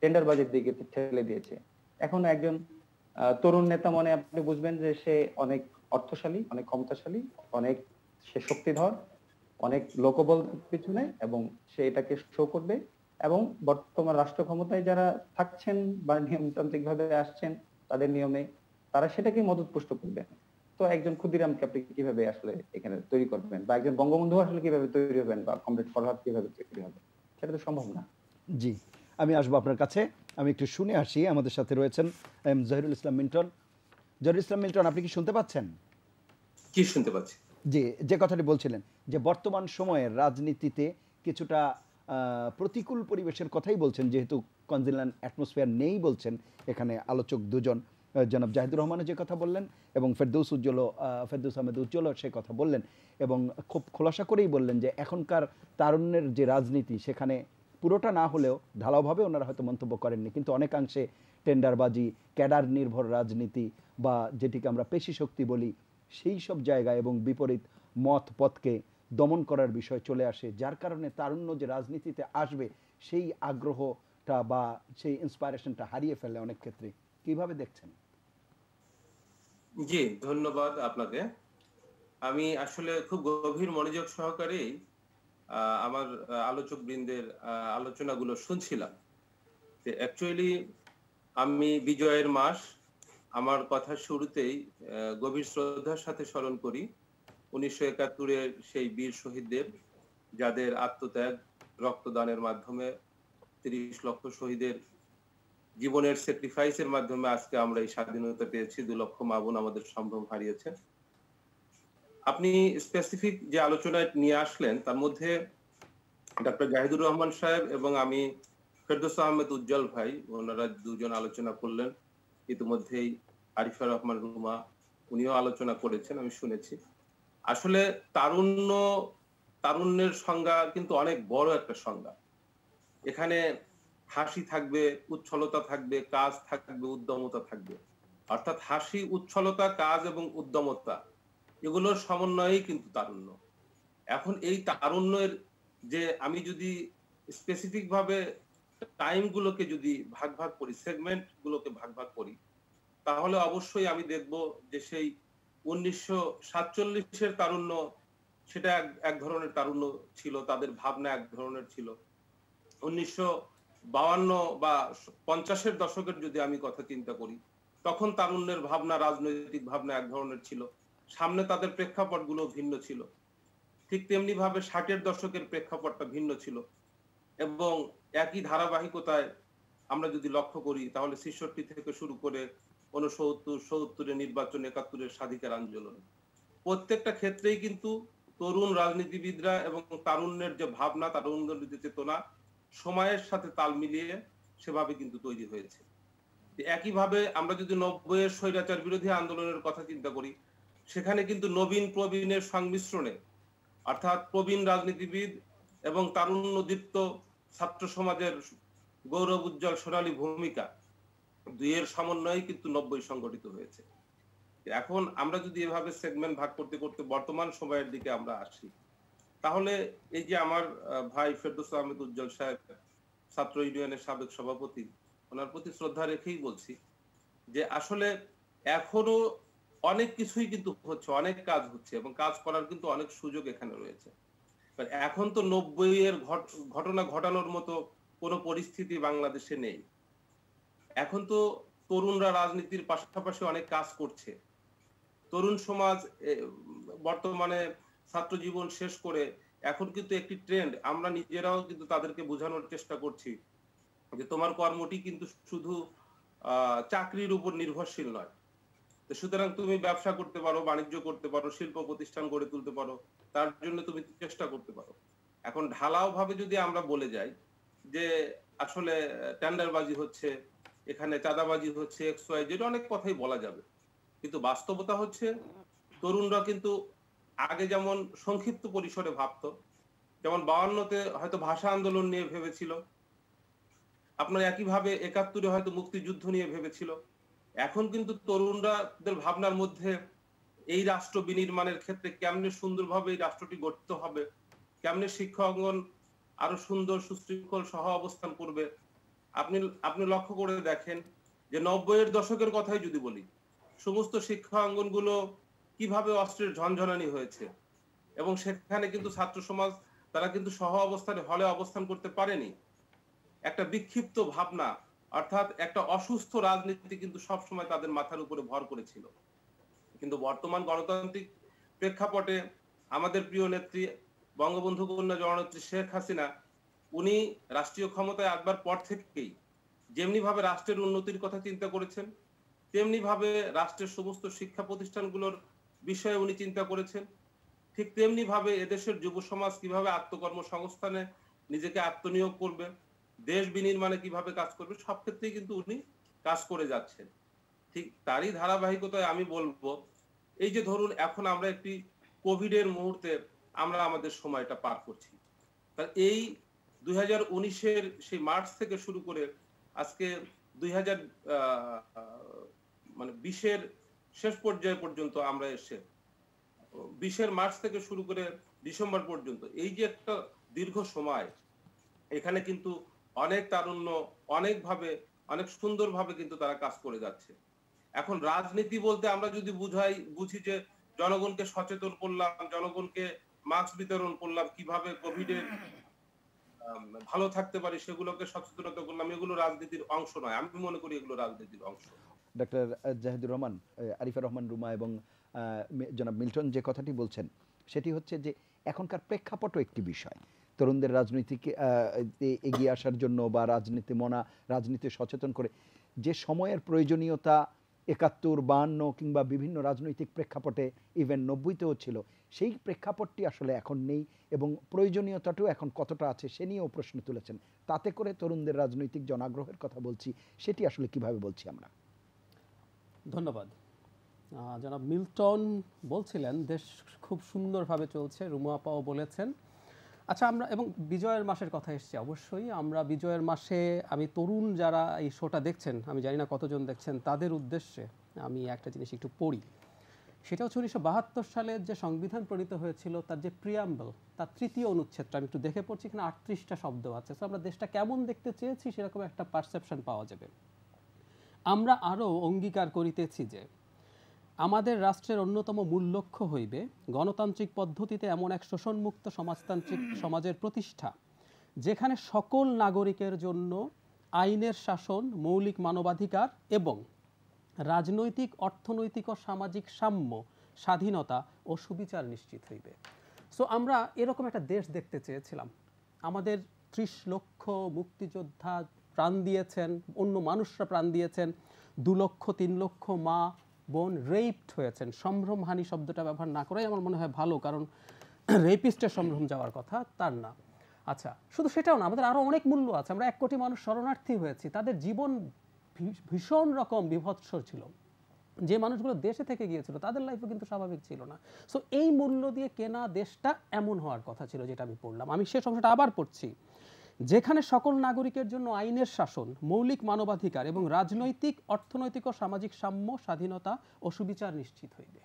D: টেন্ডারবাজির দিকে ঠেলে দিয়েছে। এখন একজন তরুণ নেতা মনে আপনি বুঝবেন যে সে অনেক অর্থশালী, অনেক ক্ষমতাশালী, অনেক সে শক্তিধর, অনেক লোকবল পিছনে, এবং সে এটাকে শো করবে। এবং বর্তমান রাষ্ট্র ক্ষমতায় যারা থাকছেন বা নিয়মতান্ত্রিক ভাবে আসছেন তাদের নিয়মে, তারা সেটাকে মদতপুষ্ট করবেন। তো একজন ক্ষুদিরামকে আপনি কিভাবে আসলে এখানে তৈরি করবেন, বা একজন বঙ্গবন্ধু আসলে কিভাবে তৈরি হবেন, বা কমরেড ফরহাদ কিভাবে তৈরি হবে? সেটা তো সম্ভব না।
A: জি, আমি আসবো আপনার কাছে, আমি একটু শুনে আসি। আমাদের সাথে রয়েছেন জহিরুল ইসলাম মিল্টন। জহিরুল ইসলাম মিল্টন, আপনি কি শুনতে পাচ্ছেন?
E: কি শুনতে পাচ্ছি?
A: জি, যে কথাটি বলছিলেন যে বর্তমান সময়ের রাজনীতিতে কিছুটা প্রতিকূল পরিবেশের কথাই বলছেন, যেহেতু কনজিলান অ্যাটমসফিয়ার নেই বলছেন এখানে আলোচক দুজন, জনাব জাহিদুর রহমানও যে কথা বললেন এবং ফেরদৌস আহমেদ উজ্জ্বলও সে কথা বললেন, এবং খুব খোলাসা করেই বললেন যে এখনকার তারুণ্যের যে রাজনীতি সেখানে পুরোটা না হলেও ঢালাওভাবে ওনারা হয়তো মন্তব্য করেননি, কিন্তু অনেকাংশে টেন্ডারবাজি, ক্যাডার নির্ভর রাজনীতি বা যেটিকে আমরা পেশি শক্তি বলি, সেই সব জায়গায় এবং বিপরীত মত পথকে দমন করার বিষয় চলে আসে, যার কারণে তারুণ্য যে রাজনীতিতে আসবে সেই আগ্রহটা বা সেই ইন্সপায়ারেশনটা হারিয়ে ফেলে অনেক ক্ষেত্রে। কিভাবে দেখছেন?
E: জি, ধন্যবাদ আপনাকে। আমি আসলে খুব গভীর মনোযোগ সহকারে আমার আলোচক বৃন্দের আলোচনাগুলো শুনছিলাম। অ্যাকচুয়ালি আমি বিজয়ের মাস, আমার কথা শুরুতেই গভীর শ্রদ্ধার সাথে স্মরণ করি 1971-এর সেই বীর শহীদদের, যাদের আত্মত্যাগ, রক্তদানের মাধ্যমে 30 লক্ষ শহীদের জীবনের স্যাক্রিফাইসের মাধ্যমে আজকে আমরা এই স্বাধীনতা পেয়েছি। 2 লক্ষ মা বোন আমাদের সম্ভ্রম হারিয়েছে। আপনি স্পেসিফিক যে আলোচনায় নিয়ে আসলেন তার মধ্যে ডক্টর জাহিদুর রহমান সাহেব এবং আমি ফেরদৌস আহমেদ উজ্জ্বল ভাই, ওনারা দুজন আলোচনা করলেন। ইতিমধ্যেই আরিফা রহমান রুমা উনিও আলোচনা করেছেন, আমি শুনেছি। আসলে তারুণ্যের সংজ্ঞা কিন্তু অনেক বড় একটা সংজ্ঞা। এখানে হাসি থাকবে, উচ্ছলতা থাকবে, কাজ থাকবে, উদ্যমতা থাকবে। অর্থাৎ হাসি, উচ্ছলতা, কাজ এবং উদ্যমতা এগুলোর সমন্বয়েই কিন্তু তারুণ্য। এখন এই তারুণ্যের যে আমি যদি স্পেসিফিক ভাবে টাইম গুলোকে যদি ভাগ ভাগ করি, সেগমেন্ট গুলোকে ভাগ ভাগ করি, তাহলে অবশ্যই আমি দেখব যে সেই 1947-এর তারুণ্য সেটা এক ধরনের তারুণ্য ছিল, তাদের ভাবনা এক ধরনের ছিল। 1952 বা 50-এর দশকের যদি আমি কথা চিন্তা করি, তখন তারুণ্যের ভাবনা, রাজনৈতিক ভাবনা এক ধরনের ছিল, সামনে তাদের প্রেক্ষাপটগুলো ভিন্ন ছিল। ঠিক তেমনি ভাবে 60-এর দশকের প্রেক্ষাপটটা ভিন্ন ছিল, এবং একই ধারাবাহিকতায় আমরা যদি লক্ষ্য করি তাহলে 66 থেকে শুরু করে 69, 70-এর নির্বাচন, 71-এর স্বাধিকার আন্দোলন, প্রত্যেকটা ক্ষেত্রেই কিন্তু তরুণ রাজনীতিবিদরা এবং তারুণ্যের যে ভাবনা, তারুণ্যের যে চেতনা সময়ের সাথে তাল মিলিয়ে সেভাবে কিন্তু তৈরি হয়েছে। একইভাবে আমরা যদি 90-এর স্বৈরাচার বিরোধী আন্দোলনের কথা চিন্তা করি, সেখানে কিন্তু নবীন প্রবীণের সংমিশ্রণে, অর্থাৎ প্রবীণ রাজনীতিবিদ এবং তারুণ্যদীপ্ত ছাত্র সমাজের গৌরব উজ্জ্বল সোনালী ভূমিকা, দুইয়ের সমন্বয়ে কিন্তু 90 সংগঠিত হয়েছে। এখন আমরা যদি এভাবে সেগমেন্ট ভাগ করতে করতে বর্তমান সময়ের দিকে আমরা আসি, তাহলে এই যে আমার ভাই ফেরদৌস আহমেদ উজ্জ্বল সাহেব, ছাত্র ইউনিয়নের সাবেক সভাপতি, ওনার প্রতি শ্রদ্ধা রেখেই বলছি যে আসলে এখনো অনেক কিছুই কিন্তু হচ্ছে, অনেক কাজ হচ্ছে এবং কাজ করার কিন্তু অনেক সুযোগ এখানে রয়েছে। এখন তো 90-এর ঘটনা ঘটানোর মতো কোনো পরিস্থিতি বাংলাদেশে নেই। এখন তো তরুণরা রাজনীতির পাশাপাশি অনেক কাজ করছে। তরুণ সমাজ বর্তমানে ছাত্র জীবন শেষ করে এখন কিন্তু একটি ট্রেন্ড, আমরা নিজেরাও কিন্তু তাদেরকে বোঝানোর চেষ্টা করছি যে তোমার কর্মটি কিন্তু শুধু চাকরির উপর নির্ভরশীল নয়। সুতরাং তুমি ব্যবসা করতে পারো, বাণিজ্য করতে পারো, শিল্প প্রতিষ্ঠান গড়ে তুলতে পারো, তার জন্য তুমি চেষ্টা করতে পারো। এখন ঢালাও ভাবে যদি আমরা বলে যাই যে আসলে টেন্ডারবাজি হচ্ছে, এখানে চাঁদাবাজি হচ্ছে, XY যেটা অনেক কথাই বলা যাবে, কিন্তু বাস্তবতা হচ্ছে তরুণরা কিন্তু আগে যেমন সংক্ষিপ্ত পরিসরে ভাবতো, যেমন 52-তে হয়তো ভাষা আন্দোলন নিয়ে ভেবেছিল, আপনার একইভাবে 71-এ হয়তো মুক্তিযুদ্ধ নিয়ে ভেবেছিল। এখন কিন্তু তরুণরাদের ভাবনার মধ্যে এই রাষ্ট্র বিনির্মাণের ক্ষেত্রে কেমনে সুন্দরভাবে এই রাষ্ট্রটি গঠিত হবে, কেমনে শিক্ষা অঙ্গন আরো সুন্দর সুশৃঙ্খল সহ অবস্থান করবে। আপনি লক্ষ্য করে দেখেন যে 90-এর দশকের কথাই যদি বলি, সমস্ত শিক্ষা অঙ্গনগুলো কিভাবে অস্ত্রের ঝনঝনানি হয়েছে, এবং সেখানে কিন্তু ছাত্র সমাজ তারা কিন্তু সহ অবস্থানে হলে অবস্থান করতে পারেনি। একটা বিক্ষিপ্ত ভাবনা, অর্থাৎ একটা অসুস্থ রাজনীতি কিন্তু সবসময় তাদের মাথার উপরে ভর করেছিল। কিন্তু বর্তমান গণতান্ত্রিক প্রেক্ষাপটে আমাদের প্রিয় নেত্রী বঙ্গবন্ধু কন্যা জননেত্রী শেখ হাসিনা, উনি রাষ্ট্রীয় ক্ষমতায় আসবার পর থেকেই যেমনি ভাবে রাষ্ট্রের উন্নতির কথা চিন্তা করেছেন, তেমনি ভাবে রাষ্ট্রের সমস্ত শিক্ষা প্রতিষ্ঠানগুলোর বিষয়ে উনি চিন্তা করেছেন। ঠিক তেমনি ভাবে এদেশের যুব সমাজ কিভাবে আত্মকর্মসংস্থানে নিজেকে আত্মনিয়োগ করবে, দেশ বিনির্মাণে কিভাবে কাজ করবে, সব ক্ষেত্রেই কিন্তু উনি কাজ করে যাচ্ছেন। ঠিক তারই ধারাবাহিকতায় আমি বলবো, এই যে ধরুন এখন আমরা একটি কোভিডের মুহূর্তে আমরা আমাদের সময়টা পার করছি, এই 2019-এর সেই মার্চ থেকে শুরু করে আজকে 2020-এর শেষ পর্যায়ে পর্যন্ত আমরা এসে 20-এর মার্চ থেকে শুরু করে ডিসেম্বর পর্যন্ত এই যে একটা দীর্ঘ সময়, এখানে কিন্তু অনেক তারুণ্য অনেক সুন্দরভাবে কিন্তু তারা কাজ করে যাচ্ছে। এখন রাজনীতি বলতে আমরা যদি বুঝি যে জনগণকে সচেতন করলাম, জনগণকে মাস্ক বিতরণ করলাম, কিভাবে কোভিডের ভালো থাকতে পারি সেগুলোকে সচেতনতা করলাম, এগুলো রাজনীতির অংশ নয়। আমি মনে করি এগুলো রাজনীতির অংশ।
A: ডক্টর জাহিদুর রহমান, আরিফা রহমান রুমা এবং জনাব মিল্টন যে কথাটি বলছেন সেটি হচ্ছে যে এখনকার প্রেক্ষাপটও একটি বিষয়। তরুণদের রাজনীতিক এগিয়ে আসার জন্য বা রাজনীতি সচেতন করে যে সময়ের প্রয়োজনীয়তা ৭১, ৫২ কিংবা বিভিন্ন রাজনৈতিক প্রেক্ষাপটে ইভেন ৯০-তেও ছিল, সেই প্রেক্ষাপটটি আসলে এখন নেই এবং প্রয়োজনীয়তাটাও এখন কতটা আছে সে নিয়েও প্রশ্ন তুলেছেন। তাতে করে তরুণদের রাজনৈতিক জনাগ্রহের কথা বলছি, সেটি আসলে কিভাবে বলছি আমরা?
B: ধন্যবাদ। জনাব মিল্টন বলছিলেন দেশ খুব সুন্দরভাবে চলছে, রুমা আপাও বলেছেন। আচ্ছা, আমরা এবং বিজয়ের মাসের কথা এসছে, অবশ্যই আমরা বিজয়ের মাসে আমি তরুণ যারা এই শোটা দেখছেন, আমি জানি না কতজন দেখছেন, তাদের উদ্দেশ্যে আমি একটা জিনিস একটু পড়ি। সেটা হচ্ছে 1972 সালের যে সংবিধান প্রণীত হয়েছিল তার যে প্রিয়াম্বল, তার ৩য় অনুচ্ছেদটা আমি একটু দেখে পড়ছি, এখানে ৩৮টা শব্দ আছে। তো আমরা দেশটা কেমন দেখতে চেয়েছি সেরকম একটা পারসেপশন পাওয়া যাবে। আমরা আরও অঙ্গীকার করিতেছি যে আমাদের রাষ্ট্রের অন্যতম মূল লক্ষ্য হইবে গণতান্ত্রিক পদ্ধতিতে এমন এক শোষণমুক্ত সমাজতান্ত্রিক সমাজের প্রতিষ্ঠা, যেখানে সকল নাগরিকের জন্য আইনের শাসন, মৌলিক মানবাধিকার এবং রাজনৈতিক, অর্থনৈতিক ও সামাজিক সাম্য, স্বাধীনতা ও সুবিচার নিশ্চিত হইবে। সো আমরা এরকম একটা দেশ দেখতে চেয়েছিলাম। আমাদের ৩০ লক্ষ মুক্তিযোদ্ধা প্রাণ দিয়েছেন, অন্য মানুষরা প্রাণ দিয়েছেন, ২ লক্ষ ৩ লক্ষ মা বোন রেপড হয়েছেন। সম্ভ্রমহানি শব্দটা ব্যবহার না করাই আমার মনে হয় ভালো, কারণ রেপিস্টের সম্ভ্রম যাওয়ার কথা তার না। আচ্ছা, শুধু সেটাও না, আমাদের আরও অনেক মূল্য আছে। আমরা ১ কোটি মানুষ শরণার্থী হয়েছি, তাদের জীবন ভীষণ রকম বিভৎস ছিল। যে মানুষগুলো দেশে থেকে গিয়েছিল তাদের লাইফও কিন্তু স্বাভাবিক ছিল না। সো এই মূল্য দিয়ে কেনা দেশটা এমন হওয়ার কথা ছিল, যেটা আমি পড়লাম। আমি শেষ অংশটা আবার পড়ছি, যেখানে সকল নাগরিকের জন্য আইনের শাসন, মৌলিক মানবাধিকার এবং রাজনৈতিক, অর্থনৈতিক ও সামাজিক সাম্য, স্বাধীনতা ও সুবিচার নিশ্চিত হইবে।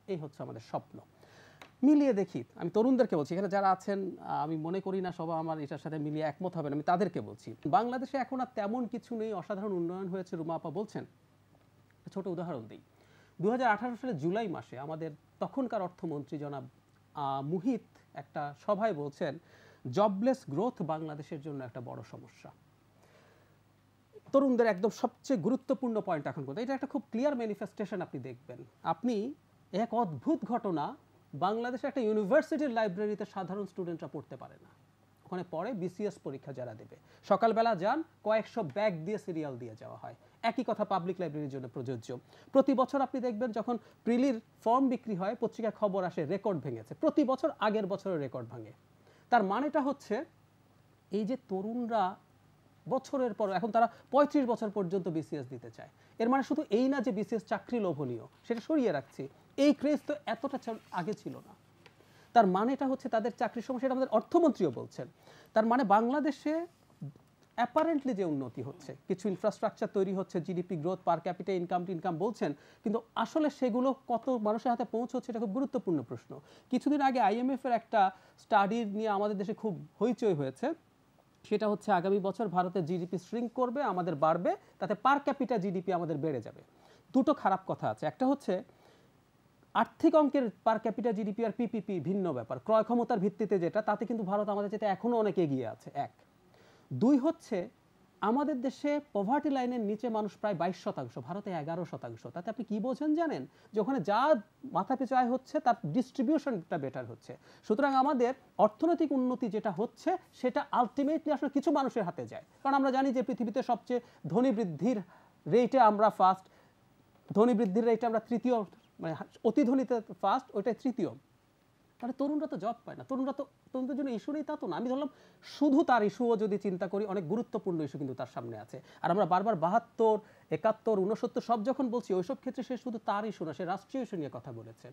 B: এই হচ্ছে আমাদের স্বপ্ন। মিলিয়ে দেখি, আমি তরুণদেরকে বলছি, এখানে যারা আছেন আমি মনে করি না সবাই আমার এটার সাথে মিলিয়ে একমত হবেন, আমি তাদেরকে বলছি, বাংলাদেশে এখন আর তেমন কিছু নেই, অসাধারণ উন্নয়ন হয়েছে, রুমা আপা বলছেন। ছোট উদাহরণ দিই, 2018 সালের জুলাই মাসে আমাদের তখনকার অর্থমন্ত্রী জনাব মুহিত একটা সভায় বলছেন জবলেস গ্রোথ বাংলাদেশের জন্য একটা বড় সমস্যা। তরুণদের একদম সবচেয়ে গুরুত্বপূর্ণ পয়েন্ট এখন কথা, এটা একটা খুব ক্লিয়ার ম্যানিফেস্টেশন। আপনি দেখবেন, আপনি এক অদ্ভুত ঘটনা, বাংলাদেশে একটা ইউনিভার্সিটির লাইব্রেরিতে সাধারণ স্টুডেন্টরা পড়তে পারে না। ওখানে পড়ে বিসিএস পরীক্ষা যারা দেবে, সকালবেলা যান, কয়েকশো ব্যাগ দিয়ে সিরিয়াল দিয়ে যাওয়া হয়। একই কথা পাবলিক লাইব্রেরির জন্য প্রযোজ্য। প্রতি বছর আপনি দেখবেন যখন প্রিলির ফর্ম বিক্রি হয়, পত্রিকায় খবর আসে রেকর্ড ভেঙেছে, প্রতি বছর আগের বছরের রেকর্ড ভাঙে। তার মানেটা হচ্ছে এই যে তরুণরা বছরের পর এখন তারা ৩৫ বছর পর্যন্ত বিসিএস দিতে চায়। এর মানে শুধু এই না যে বিসিএস চাকরি লোভনীয়, সেটা সরিয়ে রাখছি, এই ক্রেজ তো এতটা আগে ছিল না। তার মানেটা হচ্ছে তাদের চাকরির সমস্যা, এটা আমাদের অর্থমন্ত্রীও বলছেন। তার মানে বাংলাদেশে অ্যাপারেন্টলি যে উন্নতি হচ্ছে, কিছু ইনফ্রাস্ট্রাকচার তৈরি হচ্ছে, জিডিপি গ্রোথ, পার ক্যাপিটা ইনকাম বলছেন, কিন্তু আসলে সেগুলো কত মানুষের হাতে পৌঁছচ্ছে এটা খুব গুরুত্বপূর্ণ প্রশ্ন। কিছুদিন আগে IMF এর একটা স্টাডি নিয়ে আমাদের দেশে খুব হইচই হয়েছে। সেটা হচ্ছে আগামী বছর ভারতের জিডিপি শ্রিঙ্ক করবে, আমাদের বাড়বে, তাতে পার ক্যাপিটা জিডিপি আমাদের বেড়ে যাবে। দুটো খারাপ কথা আছে, একটা হচ্ছে আর্থিক অঙ্কের পার ক্যাপিটা জিডিপি আর পিপিপি ভিন্ন ব্যাপার, ক্রয় ক্ষমতার ভিত্তিতে যেটা, তাতে কিন্তু ভারত আমাদের চাইতে এখনো অনেক এগিয়ে আছে। ১, ২ হচ্ছে আমাদের দেশে পভার্টি লাইনের নিচে মানুষ প্রায় ২২%, ভারতে ১১%। তাতে আপনি কি বোঝেন জানেন? যে ওখানে যা মাথা পিছু আয় হচ্ছে তার ডিস্ট্রিবিউশনটা বেটার হচ্ছে। সুতরাং আমাদের অর্থনৈতিক উন্নতি যেটা হচ্ছে সেটা আলটিমেটলি আসলে কিছু মানুষের হাতে যায়। কারণ আমরা জানি যে পৃথিবীতে সবচেয়ে ধনী বৃদ্ধির রেটে আমরা ফার্স্ট, ধনী বৃদ্ধির রেটে আমরা তৃতীয়, মানে অতি ধনীতে ফার্স্ট, ওইটাই তৃতীয়। তাহলে তরুণরা তো জব পায় না, তরুণদের জন্য ইস্যু নেই তা তো না। আমি ধরলাম শুধু তার ইস্যুও যদি চিন্তা করি, অনেক গুরুত্বপূর্ণ ইস্যু কিন্তু তার সামনে আছে। আর আমরা বারবার 72, 71, 69 সব যখন বলছি, ওইসব ক্ষেত্রে সে শুধু তার ইস্যু না, সে রাষ্ট্রীয় ইস্যু নিয়ে কথা বলেছে।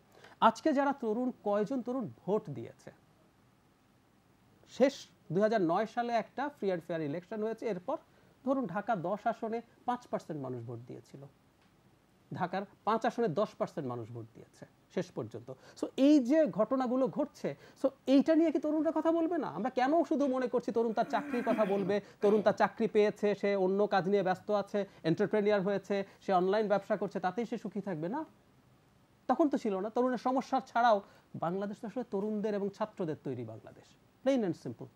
B: আজকে যারা তরুণ, কয়জন তরুণ ভোট দিয়েছে? শেষ 2009 সালে একটা ফ্রি অ্যান্ড ফেয়ার ইলেকশন হয়েছে, এরপর ধরুন ঢাকা 10 আসনে 5% মানুষ ভোট দিয়েছিল, ঢাকার 5 আসনে 10% মানুষ ভোট দিয়েছে শেষ পর্যন্ত। সো এই যে ঘটনাগুলো ঘটছে, সো এইটা নিয়ে কি তরুণরা কথা বলবে না? আমরা কেন শুধু মনে করছি তরুণ তার চাকরির কথা বলবে, তরুণ তার চাকরি পেয়েছে, সে অন্য কাজ নিয়ে ব্যস্ত আছে, এন্টারপ্রেনিয়ার হয়েছে, সে অনলাইন ব্যবসা করছে, তাতেই সে সুখী থাকবে? না, তখন তো ছিল না। তরুণের সমস্যা ছাড়াও বাংলাদেশ তো আসলে তরুণদের এবং ছাত্রদের তৈরি বাংলাদেশ, প্লেন অ্যান্ড সিম্পল।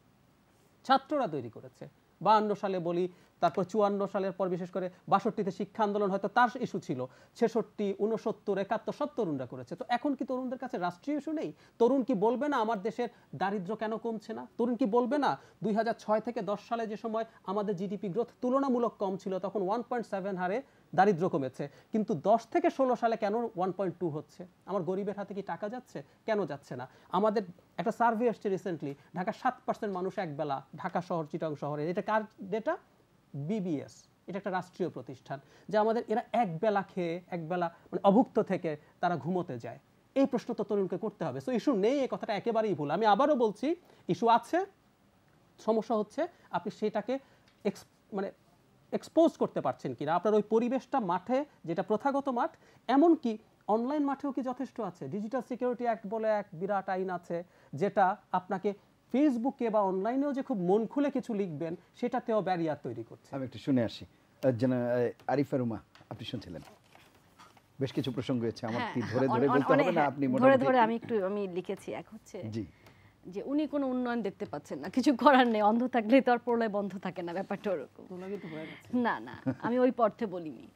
B: ছাত্ররা তৈরি করেছে 52 সালে বলি, তারপর 54 সালের পর বিশেষ করে 62তে শিক্ষা আন্দোলন হয়তো তার ইস্যু ছিল, 66, 69, 71 সব তরুণরা করেছে। তো এখন কি তরুণদের কাছে রাষ্ট্রীয় ইস্যু নেই? তরুণ কি বলবে না আমার দেশের দারিদ্র্য কেন কমছে না? তরুণ কি বলবে না 2006 থেকে 10 সালে যে সময় আমাদের জিডিপি গ্রোথ তুলনামূলক কম ছিল, তখন 1.7 হারে দারিদ্র্য কমেছে, কিন্তু 10 থেকে 16 সালে কেন 1.2 হচ্ছে? আমার গরিবের হাতে কি টাকা যাচ্ছে? কেন যাচ্ছে না? আমাদের একটা সার্ভে আসছে রিসেন্টলি, ঢাকা 7% মানুষ একবেলা, ঢাকা শহর, চিটাগং শহরে, এটা কার ডেটা? বিবিএস, এটা একটা রাষ্ট্রীয় প্রতিষ্ঠান, যে আমাদের এরা একবেলা খেয়ে, একবেলা মানে অভুক্ত থেকে তারা ঘুমোতে যায়। এই প্রশ্ন তো তরুণকে করতে হবে। সো ইস্যু নেই এই কথাটা একেবারেই ভুল। আমি আবারও বলছি, ইস্যু আছে, সমস্যা হচ্ছে আপনি সেটাকে মানে এক্সপোজ করতে পারছেন কিনা, আপনার ওই পরিবেশটা, মাঠে যেটা প্রথাগত মাঠ, এমনকি অনলাইন মাঠেও কি যথেষ্ট আছে? ডিজিটাল সিকিউরিটি অ্যাক্ট বলে এক বিরাট আইন আছে, যেটা আপনাকে ফেসবুকে বা অনলাইনেও যে খুব মন খুলে কিছু লিখবেন সেটাতেও ব্যারিয়ার তৈরি করছে।
A: আমি একটু শুনে আসি। আরিফা রুমা, আপনি শুনছিলেন, বেশ কিছু প্রসঙ্গ হয়েছে, আমার কি ধরে ধরে বলতে হবে না? আপনি
C: ধরে ধরে আমি লিখেছি। এক হচ্ছে
A: জি,
C: যে উনি কোনো উন্নয়ন দেখতে পাচ্ছেন না, কিছু করার নেই, অন্ধ থাকলে তো আর প্রলয় বন্ধ থাকে না, ব্যাপারটা ওরকম না। না, আমি ওই অর্থে বলিনি।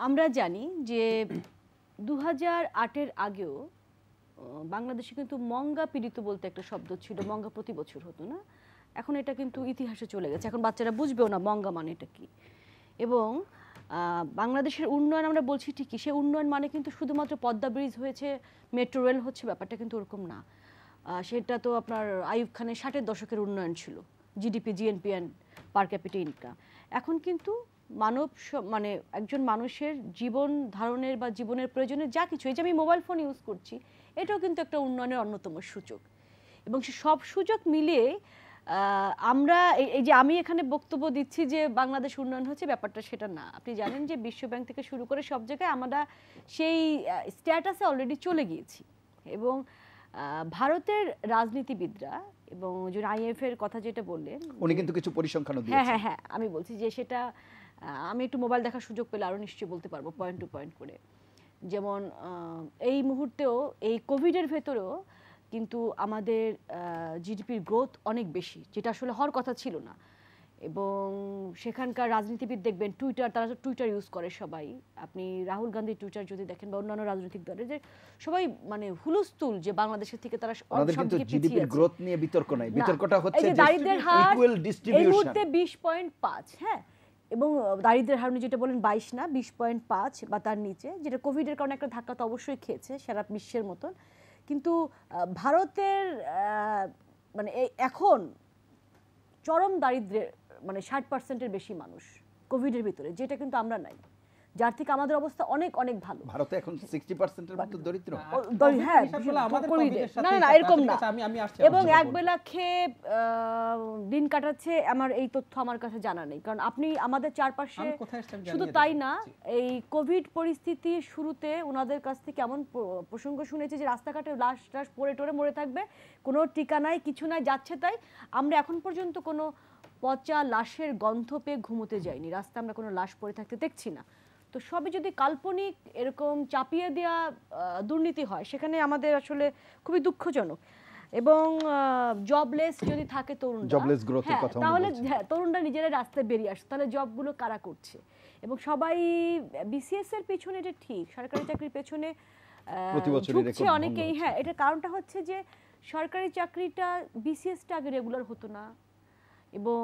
C: আমরা জানি যে 2008-এর আগেও বাংলাদেশে কিন্তু মঙ্গা পীড়িত বলতে একটা শব্দ ছিল, মঙ্গা প্রতি বছর হতো না, এখন এটা কিন্তু ইতিহাসে চলে গেছে, এখন বাচ্চারা বুঝবেও না মঙ্গা মানে এটা কি। এবং বাংলাদেশের উন্নয়ন আমরা বলছি ঠিকই, সে উন্নয়ন মানে কিন্তু শুধুমাত্র পদ্মা ব্রিজ হয়েছে, মেট্রো রেল হচ্ছে, ব্যাপারটা কিন্তু ওরকম না। সেটা তো আপনার আইয়ুব খানের 60-এর দশকের উন্নয়ন ছিল, GDP, GNP and per capital income. এখন কিন্তু মানে একজন মানুষের জীবন ধারণের বা জীবনের প্রয়োজনে যা কিছু, এই যে আমি মোবাইল ফোন ইউজ করছি, এটাও কিন্তু একটা উন্নয়নের অন্যতম সূচক। এবং সে সব সুযোগ মিলিয়ে আমরা এই যে আমি এখানে বক্তব্য দিচ্ছি যে বাংলাদেশ উন্নয়ন হচ্ছে, ব্যাপারটা সেটা না। আপনি জানেন যে বিশ্বব্যাংক থেকে শুরু করে সব জায়গায় আমরা সেই স্ট্যাটাসে অলরেডি চলে গিয়েছি। এবং ভারতের রাজনীতিবিদরা এবং যে আইএফ এর কথা যেটা বললেন,
A: উনি কিন্তু কিছু পরিসংখ্যানও দিয়েছেন।
C: হ্যাঁ হ্যাঁ, আমি বলছি যে সেটা আমি একটু মোবাইল দেখার সুযোগ পেলে আরও নিশ্চয়ই বলতে পারবো পয়েন্ট টু পয়েন্ট করে। যেমন এই মুহূর্তেও এই কোভিডের ভেতরেও কিন্তু আমাদের জিডিপির গ্রোথ অনেক বেশি, যেটা আসলে হওয়ার কথা ছিল না। এবং সেখানকার রাজনীতিবিদ দেখবেন টুইটার, তারা তো টুইটার ইউজ করে সবাই, আপনি রাহুল গান্ধীর টুইটার যদি দেখেন বা অন্যান্য রাজনৈতিক দলের, যে সবাই মানে হুলস্থুল যে বাংলাদেশের থেকে তারা সবদিকে পিছিয়ে আছে।
A: গ্রোথ নিয়ে বিতর্ক নাই, বিতর্কটা হচ্ছে
C: যে দারিদ্র্যের হার এই মুহূর্তে 20.5, হ্যাঁ, এবং দারিদ্র্যের হার যেটা বলেন 22 না 20.5 বা তার নিচে, যেটা কোভিডের কারণে একটা ধাক্কা তো অবশ্যই খেয়েছে সারা বিশ্বের মতন। কিন্তু ভারতের মানে এখন চরম দারিদ্র্যের মানে 60%-এর বেশি মানুষ কোভিডের ভিতরে, যেটা কিন্তু আমরা নাই, যার থেকে আমাদের অবস্থা অনেক অনেক ভালো।
A: ভারতে এখন 60%-এর মতো দরিদ্র।
C: হ্যাঁ, না না এরকম না। এবং একবেলা খেয়ে দিন কাটাচ্ছে, আমার এই তথ্য আমার কাছে জানা নেই, কারণ আপনি আমাদের চারপাশে শুধু তাই না, এই কোভিড পরিস্থিতির শুরুতে ওনাদের কাছ থেকে এমন প্রসঙ্গ শুনেছি যে রাস্তাঘাটে লাশ টাশ পড়ে টরে মরে থাকবে, কোনো টিকা নাই, কিছু নাই, যাচ্ছে তাই। আমরা এখন পর্যন্ত কোনো পচা লাশের গন্ধ পেয়ে ঘুমোতে যাইনি, রাস্তা আমরা কোনো লাশ পড়ে থাকতে দেখছি না। তো সবই যদি কাল্পনিক এরকম চাপিয়ে দেওয়া দুর্নীতি হয়, সেখানে আমাদের আসলে খুবই দুঃখজনক। এবং জবলেস যদি থাকে তরুণরা, তাহলে তরুণরা নিজেরা রাস্তায় বেরিয়ে আসে, তাহলে জবগুলো কারা করছে? এবং সবাই বিসিএস এর পেছনে, এটা ঠিক, সরকারি চাকরির পেছনে ঝুঁকছে অনেকেই। হ্যাঁ, এটার কারণটা হচ্ছে যে সরকারি চাকরিটা বিসিএসটা আগে রেগুলার হতো না, এবং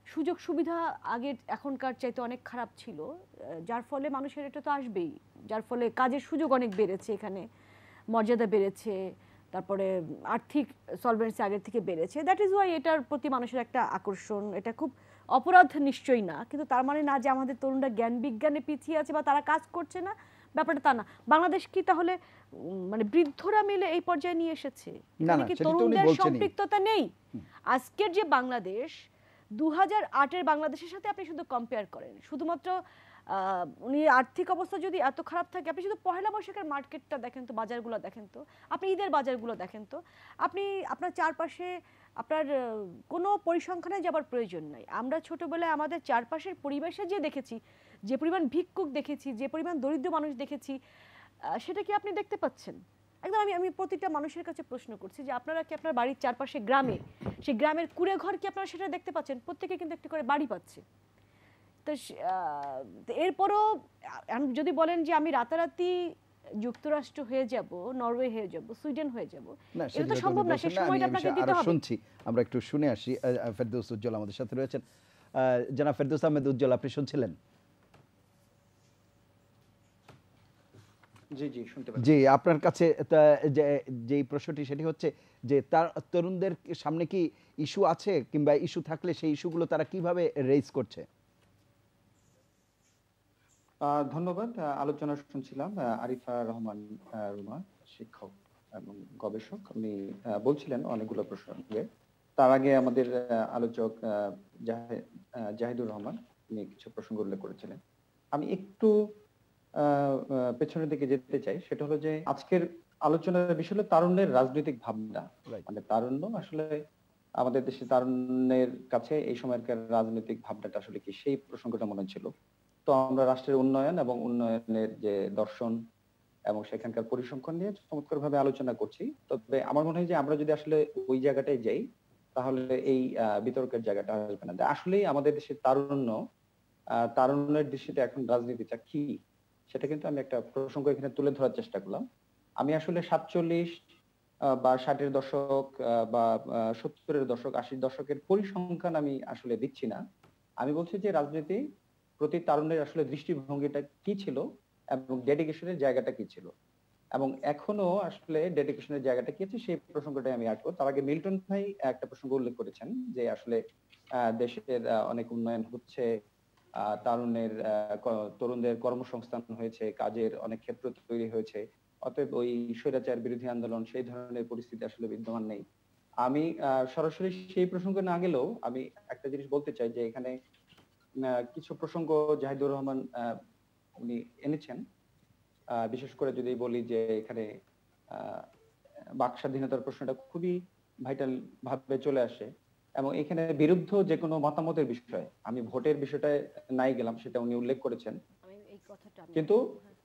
C: সুযোগ সুবিধা আগে এখনকার চাইতে অনেক খারাপ ছিল, যার ফলে মানুষের এটা তো আসবেই, যার ফলে কাজের সুযোগ অনেক বেড়েছে, এখানে মর্যাদা বেড়েছে, তারপরে আর্থিক সলভেন্সি আগের থেকে বেড়েছে, দ্যাট ইজ ওয়াই এটার প্রতি মানুষের একটা আকর্ষণ। এটা খুব অপরাধ নিশ্চয়ই না, কিন্তু তার মানে না যে আমাদের তরুণরা জ্ঞান বিজ্ঞানে পিছিয়ে আছে বা তারা কাজ করছে না, ব্যাপারটা তা না। বাংলাদেশ কি তাহলে মানে বৃদ্ধরা মিলে এই পর্যায়ে নিয়ে এসেছে?
A: না,
C: এখানে
A: না,
C: কি
A: সেটা তো উনি
C: তরুণদের
A: বলছেনই।
C: সম্পৃক্ততা নেই? আজকের যে বাংলাদেশ 2008-এর বাংলাদেশের সাথে আপনি শুধু কম্পেয়ার করেন, শুধুমাত্র উনি আর্থিক অবস্থা যদি এত খারাপ থাকে, আপনি শুধু পহেলা বৈশাখের মার্কেটটা দেখেন তো, বাজারগুলো দেখেন তো, আপনি ঈদের বাজারগুলো দেখেন তো, আপনি আপনার চারপাশে আপনার কোনো পরিসংখ্যানে যাবার প্রয়োজন নাই। আমরা ছোটবেলায় আমাদের চারপাশের পরিবেশে যে দেখেছি, যে পরিমাণ ভিক্ষুক দেখেছি, যে পরিমাণ দরিদ্র মানুষ দেখেছি, সেটা কি আপনি দেখতে পাচ্ছেন? একদম আমি প্রতিটা মানুষের কাছে প্রশ্ন করছি যে আপনারা কি আপনার বাড়ির চারপাশে গ্রামে, সেই গ্রামের কুড়ে ঘর কি আপনারা সেটা দেখতে পাচ্ছেন? প্রত্যেকে কিন্তু একটি করে বাড়ি পাচ্ছে। তো এরপরও যদি বলেন যে আমি রাতারাতি যুক্তরাষ্ট্র হয়ে যাব, নরওয়ে হয়ে যাব, সুইডেন হয়ে যাব,
A: না,
C: এটা তো সম্ভব না। সেই সময়টা আপনাকে দিতে হবে।
A: শুনছি, আমরা একটু শুনে আসি। ফেরদৌস উজ্জ্বল আমাদের সাথে রয়েছেন। জনাব ফেরদৌস আহমেদ উজ্জ্বল, আপনি শুনছিলেন?
D: জি জি শুনতে পাচ্ছি।
A: জি, আপনার কাছে যে প্রশ্নটি সেটি হচ্ছে যে তার তরুণদের সামনে কি ইস্যু আছে, কিংবা ইস্যু থাকলে সেই ইস্যুগুলো তারা কিভাবে রেজ করছে?
D: ধন্যবাদ। আলোচনা শুনছিলাম। আরিফা রহমান রুমা, শিক্ষক এবং গবেষক, উনি বলছিলেন অনেকগুলো প্রসঙ্গে। তার আগে আমাদের আলোচক জাহিদুর রহমান, উনি কিছু প্রসঙ্গ উল্লেখ করেছিলেন। আমি একটু পেছনের দিকে যেতে চাই। সেটা হলো যে আজকের আলোচনার বিষয় হলো তারুণ্যের রাজনৈতিক ভাবনা। মানে তারুণ্য আসলে আমাদের দেশে তারুণ্যের কাছে এই সময়কার রাজনৈতিক ভাবনাটা আসলে কি, সেই প্রসঙ্গটা মনে ছিল। তো আমরা রাষ্ট্রের উন্নয়ন এবং উন্নয়নের যে দর্শন এবং সেখানকার পরিসংখ্যান নিয়ে চমৎকার ভাবে আলোচনা করছি। তবে আমার মনে হয় যে আমরা যদি আসলে ওই জায়গাটায় যাই, তাহলে এই বিতর্কের জায়গাটা আসবে না। আসলেই আমাদের দেশের তারুণ্যের দৃষ্টিতে এখন রাজনীতিটা কি, সেটা কিন্তু আমি একটা প্রসঙ্গ এখানে তুলে ধরার চেষ্টা করলাম। আমি আসলে 47 বা 60-এর দশক বা 70-এর দশক, 80-র দশকের পরিসংখ্যান আমি আসলে দিচ্ছি না। আমি বলছি যে রাজনীতি প্রতি তারুণ্যের আসলে দৃষ্টিভঙ্গিটা কি ছিল এবং ডেডিকেশনের জায়গাটা কি ছিল, এবং এখনো আসলে ডেডিকেশনের জায়গাটা কি আছে, সেই প্রসঙ্গটাই আমি আসবো। তার আগে মিল্টন ভাই একটা প্রসঙ্গ উল্লেখ করেছেন যে আসলে দেশের অনেক উন্নয়ন হচ্ছে, তারুণ্যের তরুণদের কর্মসংস্থান হয়েছে, কাজের অনেক ক্ষেত্র তৈরি হয়েছে, অতএব ওই স্বৈরাচার বিরোধী আন্দোলন সেই ধরনের পরিস্থিতি আসলে বিদ্যমান নেই। আমি সরাসরি সেই প্রসঙ্গে না গেলেও আমি একটা জিনিস বলতে চাই যে এখানে কিছু প্রসঙ্গ জাহিদুর রহমান উনি এনেছেন। বিশেষ করে যদি বলি যে এখানে বাক স্বাধীনতার প্রশ্নটা খুবই ভাইটাল ভাবে চলে আসে, এবং এখানে বিরুদ্ধ যে কোনো মতামতের বিষয়, আমি ভোটের বিষয়টায় নাই গেলাম, সেটা উনি উল্লেখ করেছেন। কিন্তু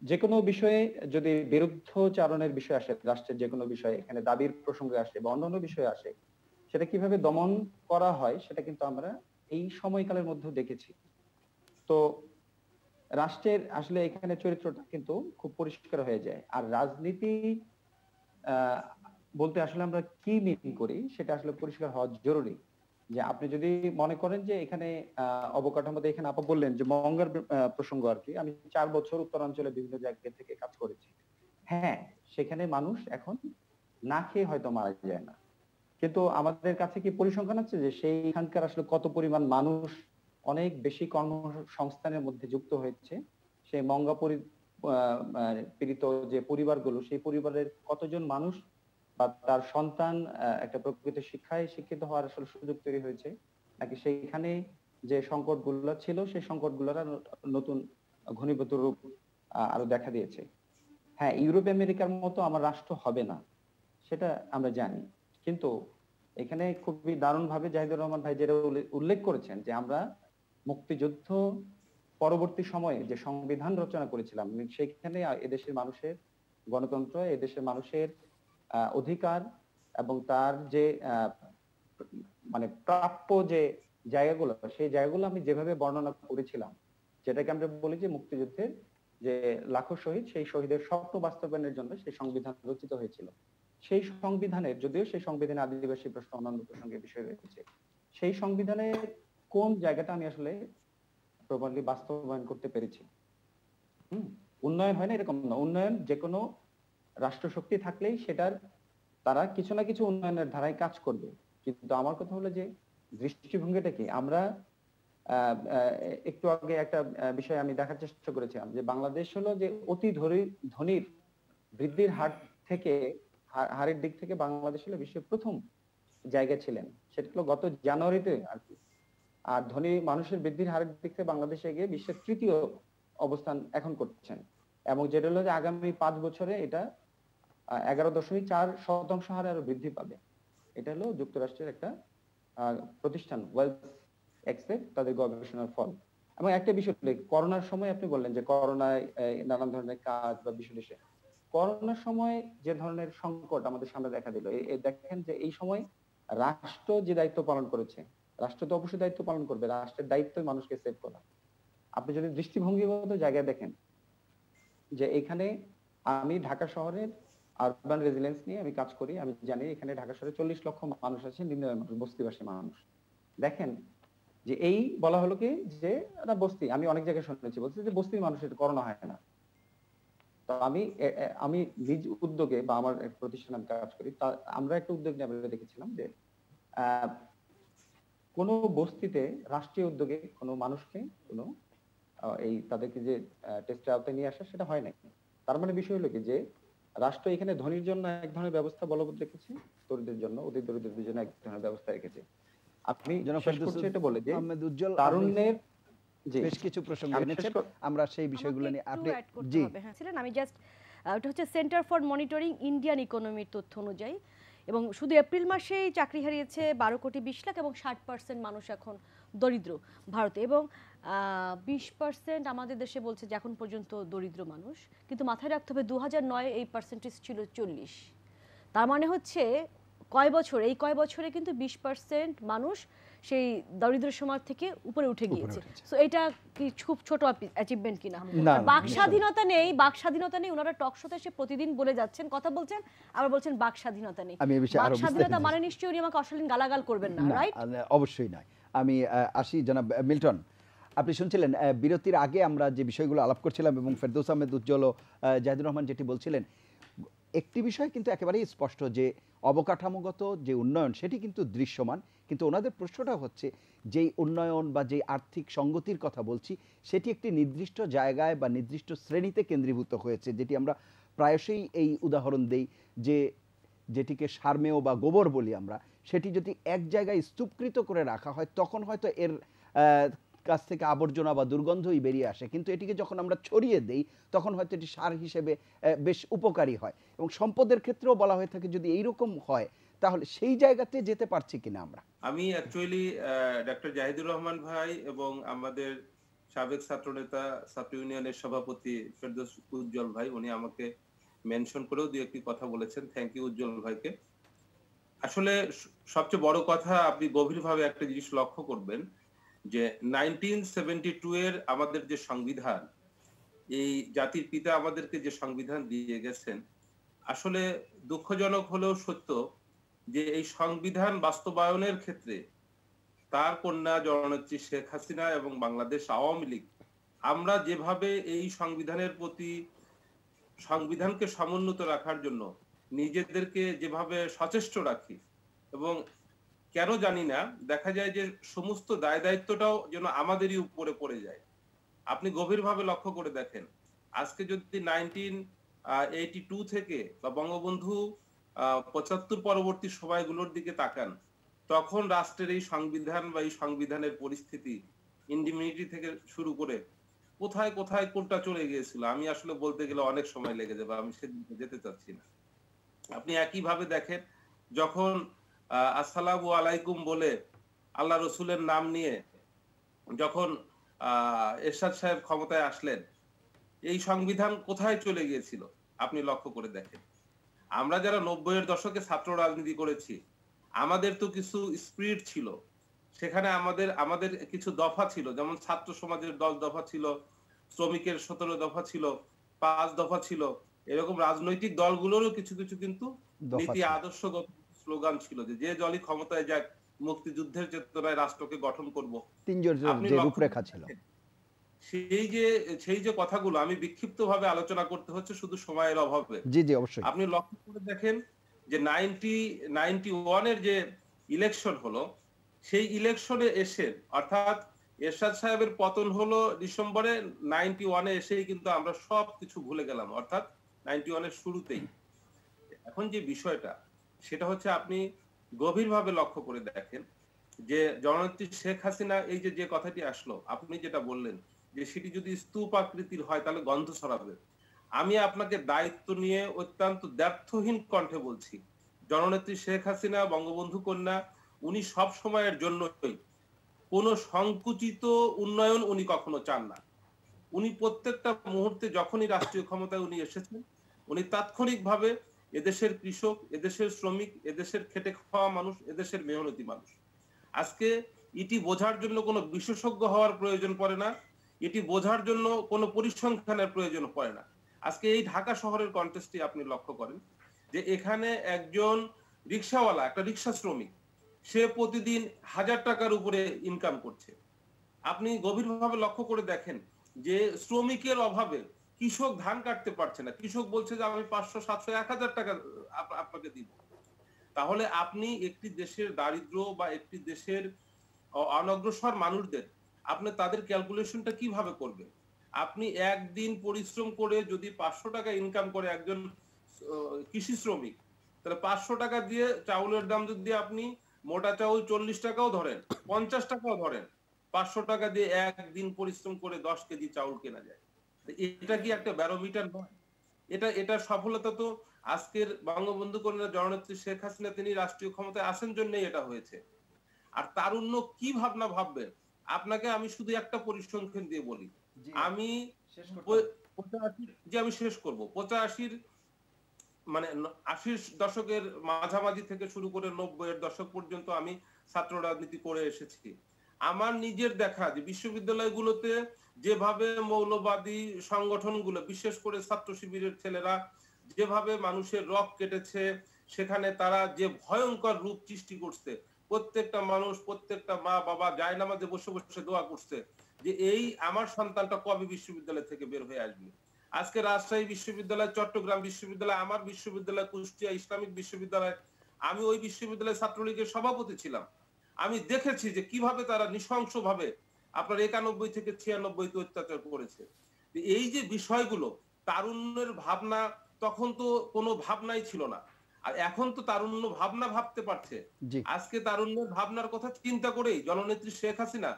D: যে কোনো বিষয়ে যদি বিরুদ্ধচারণের বিষয় আসে, রাষ্ট্রের যে কোনো বিষয়ে এখানে দাবির প্রসঙ্গে আসে বা অন্যান্য বিষয়ে আসে, সেটা কিভাবে দমন করা হয় সেটা কিন্তু আমরা এই সময়কালের মধ্যে দেখেছি। তো রাষ্ট্রের আসলে এখানে চরিত্রটা কিন্তু খুব পরিষ্কার হয়ে যায়। আর রাজনীতি বলতে আসলে আমরা কি মিন করি সেটা আসলে পরিষ্কার হওয়া জরুরি। যে আপনি যদি মনে করেন যে এখানে অবকাঠামোতে, এখানে আপা বললেন যে মঙ্গার প্রসঙ্গ আর কি, আমি 4 বছর উত্তরাঞ্চলে বিভিন্ন জায়গা থেকে কাজ করেছি। হ্যাঁ, সেখানে মানুষ এখন না খেয়ে হয়তো মারা যায় না, কিন্তু আমাদের কাছে কি পরিসংখ্যান আছে যে সেইখানকার আসলে কত পরিমাণ মানুষ অনেক বেশি কর্মসংস্থানের মধ্যে যুক্ত হয়েছে? সেই মঙ্গা পীড়িত যে পরিবারগুলো, সেই পরিবারের কতজন মানুষ বা তার সন্তান একটা প্রকৃত শিক্ষায় শিক্ষিত হওয়ার আসলে সুযোগ তৈরি হয়েছে, নাকি সেইখানে যে সংকটগুলো ছিল সেই সংকটগুলোর নতুন ঘনীভূত রূপ আরো দেখা দিয়েছে? হ্যাঁ, ইউরোপ আমেরিকার মতো আমার রাষ্ট্র হবে না, সেটা আমরা জানি, কিন্তু এখানে খুবই দারুণ ভাবে জাহিদুর রহমান ভাই যেটা উল্লেখ করেছেন যে আমরা মুক্তিযুদ্ধ পরবর্তী সময়ে যে সংবিধান রচনা করেছিলাম, সেখানে এদেশের মানুষের গণতন্ত্র, এদেশের মানুষের অধিকার এবং তার যে মানে প্রাপ্য যে জায়গাগুলো, সেই জায়গাগুলো আমি যেভাবে বর্ণনা করেছিলাম, যেটাকে আমরা বলি যে মুক্তিযুদ্ধের যে লাখো শহীদ, সেই শহীদের স্বপ্ন বাস্তবায়নের জন্য সেই সংবিধান রচিত হয়েছিল। সেই সংবিধানের, যদিও সেই সংবিধানে আদিবাসী প্রশ্ন অন্যান্য প্রসঙ্গের বিষয় রয়েছে, সেই সংবিধানের কোন জায়গাটা আমি আসলে প্রপারলি বাস্তবায়ন করতে পেরেছি? উন্নয়ন হয় না এরকম না। উন্নয়ন যে কোনো রাষ্ট্রশক্তি থাকলেই সেটার তারা কিছু না কিছু উন্নয়নের ধারায় কাজ করবে। কিন্তু আমার কথা হলো যে দৃষ্টিভঙ্গিটা কি, আমরা একটু আগে একটা বিষয় আমি দেখার চেষ্টা করেছিলাম যে বাংলাদেশ হলো যে অতি ধনীর বৃদ্ধির হার থেকে হারের দিক থেকে বাংলাদেশ হলো বিশ্বের প্রথম জায়গা ছিলেন, সেটা হলো গত জানুয়ারিতে আর কি। আর ধনী মানুষের বৃদ্ধির হারের দিক থেকে বাংলাদেশে গিয়ে বিশ্বের তৃতীয় অবস্থান এখন করছেন, এবং যেটা হলো যে আগামী 5 বছরে এটা 11.4% হারে আরো বৃদ্ধি পাবে। এটা হলো যুক্তরাষ্ট্রের একটা প্রতিষ্ঠান ওয়েলথ এক্সপেক্ট, তাদের গবেষণার ফল। এবং একটা বিষয় করোনার সময় আপনি বললেন যে করোনায় নানান ধরনের কাজ বা বিষয়, করোনার সময় যে ধরনের সংকট আমাদের সামনে দেখা দিল, দেখেন যে এই সময় রাষ্ট্র যে দায়িত্ব পালন করেছে, রাষ্ট্র তো অবশ্যই দায়িত্ব পালন করবে, রাষ্ট্রের দায়িত্বই মানুষকে সেভ করা। আপনি যদি দৃষ্টিভঙ্গিগত জায়গায় দেখেন যে এখানে আমি ঢাকা শহরের আরবান রেজিলেন্স নিয়ে আমি কাজ করি, আমি জানি এখানে ঢাকা শহরে 40 লক্ষ মানুষ আছে, নিম্ন মানুষ, বস্তিবাসী মানুষ। দেখেন যে এই বলা হলো কি যে এটা বস্তি, আমি অনেক জায়গায় শুনেছি বলছে যে বস্তির মানুষের করোনা হয় না। তো আমি নিজ উদ্যোগে বা আমার এক প্রতিষ্ঠানে আমি কাজ করি, তা আমরা একটা উদ্যোগ নিয়ে আমরা দেখেছিলাম যে কোন বস্তিতে রাষ্ট্রীয় উদ্যোগে কোনো মানুষকে কোনো এই তাদেরকে যে টেস্টের আওতায় নিয়ে আসা সেটা হয় নাই। তার মানে বিষয় হলো কি যে রাষ্ট্র এখানে ধনীর জন্য এক ধরনের ব্যবস্থা বলবৎ রেখেছে, দরিদ্রের জন্য অতি দরিদ্রদের জন্য এক ধরনের ব্যবস্থা রেখেছে। আপনি শেষ করছি এটা বলে যে তারুণ্যের
A: বেশ কিছু প্রসঙ্গ এনেছেন, আমরা সেই বিষয়গুলো নিয়ে আপনি
C: জি ছিলেন। আমি জাস্ট এটা হচ্ছে সেন্টার ফর মনিটরিং ইন্ডিয়ান ইকোনমির তথ্য অনুযায়ী, এবং শুধু এপ্রিল মাসেই চাকরি হারিয়েছে 12,20,00,000 এবং 60% মানুষ এখন দরিদ্র ভারতে, এবং 20% আমাদের দেশে বলছে যে এখন পর্যন্ত দরিদ্র মানুষ। কিন্তু মাথায় রাখতে হবে 2009 এই পার্সেন্টেজ ছিল 40। তার মানে হচ্ছে কয় বছরে কিন্তু 20% মানুষ সেই দরিদ্র সমাজ থেকে উপরে উঠে গিয়েছে। সো এটা কি খুব ছোট অ্যাচিভমেন্ট কিনা? বাক স্বাধীনতা নেই, ওনারা টক শোতে এসে প্রতিদিন বলে যাচ্ছেন, কথা বলছেন, আবার বলছেন বাক স্বাধীনতা নেই। বাক স্বাধীনতা মানে নিশ্চয়ই উনি আমাকে অশালীন গালাগাল করবেন না, রাইট?
A: অবশ্যই নয়। আমি আসি জনাব মিল্টন, আপনি শুনছিলেন বিরতির আগে আমরা যে বিষয়গুলো আলাপ করছিলাম এবং ফেরদৌস আহমেদ উজ্জ্বল ও জাহিদুর রহমান যেটি বলছিলেন, একটি বিষয় কিন্তু একেবারেই স্পষ্ট যে অবকাঠামোগত যে উন্নয়ন সেটি কিন্তু দৃশ্যমান, কিন্তু ওনাদের প্রশ্নটা হচ্ছে যেই উন্নয়ন বা যেই আর্থিক সঙ্গতির কথা বলছি সেটি একটি নির্দিষ্ট জায়গায় বা নির্দিষ্ট শ্রেণীতে কেন্দ্রীভূত হয়েছে, যেটি আমরা প্রায়শই এই উদাহরণ দেই যে যেটিকে সারমেয় বা গোবর বলি আমরা, সেটি যদি এক জায়গায় স্তূপকৃত করে রাখা হয় তখন হয়তো এর কাছ থেকে আবর্জনা বা দুর্গন্ধই বেরিয়ে আসে, কিন্তু এটিকে যখন আমরা ছড়িয়ে দেই তখন হয়তো এটি সার হিসেবে বেশ উপকারী হয়। এবং সম্পদের ক্ষেত্রেও বলা হয়ে থাকে যদি এইরকম হয় তাহলে সেই জায়গাতে যেতে পারছি কিনা আমরা।
E: আমি অ্যাকচুয়ালি ডক্টর জাহিদুর রহমান ভাই এবং আমাদের সাবেক ছাত্রনেতা ছাত্র ইউনিয়নের সভাপতি ফেরদৌস উজ্জ্বল ভাই, উনি আমাকে মেনশন করেও দুই একটি কথা বলেছেন। থ্যাংক ইউ উজ্জ্বল ভাইকে। আসলে সবচেয়ে বড় কথা, আপনি গভীরভাবে একটা জিনিস লক্ষ্য করবেন যে 1972 এর আমাদের যে সংবিধান, এই জাতির পিতা আমাদেরকে যে সংবিধান দিয়ে গেছেন, আসলে দুঃখজনক হলেও সত্য যে এই সংবিধান বাস্তবায়নের ক্ষেত্রে তার কন্যা জননেত্রী শেখ হাসিনা এবং বাংলাদেশ আওয়ামী লীগ, আমরা যেভাবে এই সংবিধানের প্রতি, সংবিধানকে সমুন্নত রাখার জন্য নিজেদেরকে যেভাবে সচেষ্ট রাখি, এবং কেন জানি না দেখা যায় যে সমস্ত দায় দায়িত্বটাও যেন আমাদেরই উপরে পড়ে যায়। আপনি গভীরভাবে লক্ষ্য করে দেখেন, আজকে যদি 1982 থেকে বা বঙ্গবন্ধু 75 পরবর্তী সময়গুলোর দিকে তাকান, তখন রাষ্ট্রের এই সংবিধান বা এই সংবিধানের পরিস্থিতি, ইন্ডিমিনিটি থেকে শুরু করে কোথায় কোথায় কোনটা চলে গিয়েছিল, আমি আসলে বলতে গেলে অনেক সময় লেগে যাবে, আমি সেদিকে যেতে চাচ্ছি না। আপনি একইভাবে দেখেন যখন আসসালামু আলাইকুম বলে আল্লাহ রসুলের নাম নিয়ে যখন এরশাদ সাহেব ক্ষমতায় আসলেন, এই সংবিধান কোথায় চলে গিয়েছিল আপনি লক্ষ্য করে দেখেন। আমরা যারা 90-এর দশকে ছাত্র রাজনীতি করেছি, আমাদের তো কিছু স্পিরিট ছিল সেখানে, আমাদের কিছু দফা ছিল, যেমন ছাত্র সমাজের 10 দফা ছিল, শ্রমিকের 17 দফা ছিল, 5 দফা ছিল, এরকম রাজনৈতিক দলগুলোরও কিছু কিছু কিন্তু নীতি আদর্শগত স্লোগান ছিল যে দলই ক্ষমতায় যাক মুক্তিযুদ্ধের চেতনায় রাষ্ট্রকে গঠন করব।
A: রূপরেখা ছিল।
E: সেই যে কথাগুলো আমি বিক্ষিপ্তভাবে আলোচনা করতে হচ্ছে শুধু সময়ের অভাবে।
A: জি জি অবশ্যই।
E: আপনি লক্ষ্য করে দেখেন যে 91-এর যে ইলেকশন হলো, সেই ইলেকশনে এসে অর্থাৎ এরশাদ সাহেবের পতন হলো ডিসেম্বরে, 91-এ এসেই কিন্তু আমরা সব কিছু ভুলে গেলাম, অর্থাৎ 91-এর শুরুতেই। এখন যে বিষয়টা সেটা হচ্ছে, আপনি গভীরভাবে লক্ষ্য করে দেখেন যে জননেত্রী শেখ হাসিনা এই যে কথাটি আসলো, আপনি যেটা বললেন যে সেটি যদি স্তূপ আকৃতির হয় তাহলে গন্ধ ছড়াবে। আমি আপনাকে দায়িত্ব নিয়ে অত্যন্ত দ্ব্যর্থহীন কণ্ঠে বলছি, জননেত্রী শেখ হাসিনা বঙ্গবন্ধু কন্যা, উনি সব সময়ের জন্যই কোন সংকুচিত উন্নয়ন উনি কখনো চান না। উনি প্রত্যেকটা মুহূর্তে যখনই রাষ্ট্রীয় ক্ষমতায় উনি এসেছেন, উনি তাৎক্ষণিকভাবে এদেশের কৃষক, এদেশের শ্রমিক, এদেশের খেটে খাওয়া মানুষ, এদেশের মেহনতি মানুষ, আজকে এটি বোঝার জন্য কোনো বিশেষজ্ঞ হওয়ার প্রয়োজন পড়ে না, এটি বোঝার জন্য কোনো পরিসংখ্যানের প্রয়োজন পড়ে না। আজকে এই ঢাকা শহরের কন্টেস্টে আপনি লক্ষ্য করেন যে এখানে একজন রিক্সাওয়ালা, একটা রিক্সা শ্রমিক, সে প্রতিদিন 1000 টাকার উপরে ইনকাম করছে। আপনি গভীরভাবে লক্ষ্য করে দেখেন যে শ্রমিকের অভাবে কৃষক ধান কাটতে পারছে না, কৃষক বলছে যে আমি 500, 700, 1000 টাকা আপনাকে দিব। তাহলে আপনি একটি দেশের দারিদ্র বা একটি দেশের অনগ্রসর মানুষদের আপনি তাদের ক্যালকুলেশনটা কিভাবে করবেন? আপনি একদিন পরিশ্রম করে যদি 500 টাকা ইনকাম করে একজন কৃষি শ্রমিক, তাহলে 500 টাকা দিয়ে চাউলের দাম যদি আপনি মোটা চাউল 40 টাকাও ধরেন, 50 টাকাও ধরেন, 500 টাকা দিয়ে একদিন পরিশ্রম করে 10 কেজি চাউল কেনা যায়। এটা কি একটা ব্যারোমিটার নয়? এটা সফলতা তো আজকের বঙ্গবন্ধু কন্যা জননেত্রী শেখ হাসিনা, তিনি রাষ্ট্রীয় ক্ষমতায় আসেন জন্যই এটা হয়েছে। আর তারুণ্য কি ভাবনা ভাববে, আপনাকে আমি শুধু একটা পরিসংখ্যান দিয়ে বলি। আমি শেষ করব 85 মানে 80 দশকের মাঝামাঝি থেকে শুরু করে 90-এর দশক পর্যন্ত আমি ছাত্র রাজনীতি করে এসেছি। আমার নিজের দেখা যে বিশ্ববিদ্যালয়গুলোতে যেভাবে মৌলবাদী সংগঠনগুলো, বিশেষ করে ছাত্র শিবিরের ছেলেরা যেভাবে মানুষের রক কেটেছে, সেখানে তারা যে ভয়ঙ্কর রূপ সৃষ্টি করছে, প্রত্যেকটা মানুষ, প্রত্যেকটা মা বাবা জায়নামাজে বসে বসে দোয়া করছে যে এই আমার সন্তানটা কবে বিশ্ববিদ্যালয় থেকে বের হয়ে আসবে। আজকে রাজশাহী বিশ্ববিদ্যালয়, চট্টগ্রাম বিশ্ববিদ্যালয়, আমার বিশ্ববিদ্যালয় কুষ্টিয়া ইসলামিক বিশ্ববিদ্যালয়, আমি ওই বিশ্ববিদ্যালয়ের ছাত্রলীগের সভাপতি ছিলাম। আমি দেখেছি যে কিভাবে তারা নৃশংসভাবে আপনার 91 থেকে 96 অত্যাচার করেছে। এই যে বিষয়গুলো, তারুণ্যের ভাবনা, তখন তো কোনো ভাবনাই ছিল না, আর এখন তো তারুণ্য ভাবনা ভাবতে পারছে। আজকে তারুণ্যের ভাবনার কথা চিন্তা করেই জননেত্রী শেখ হাসিনা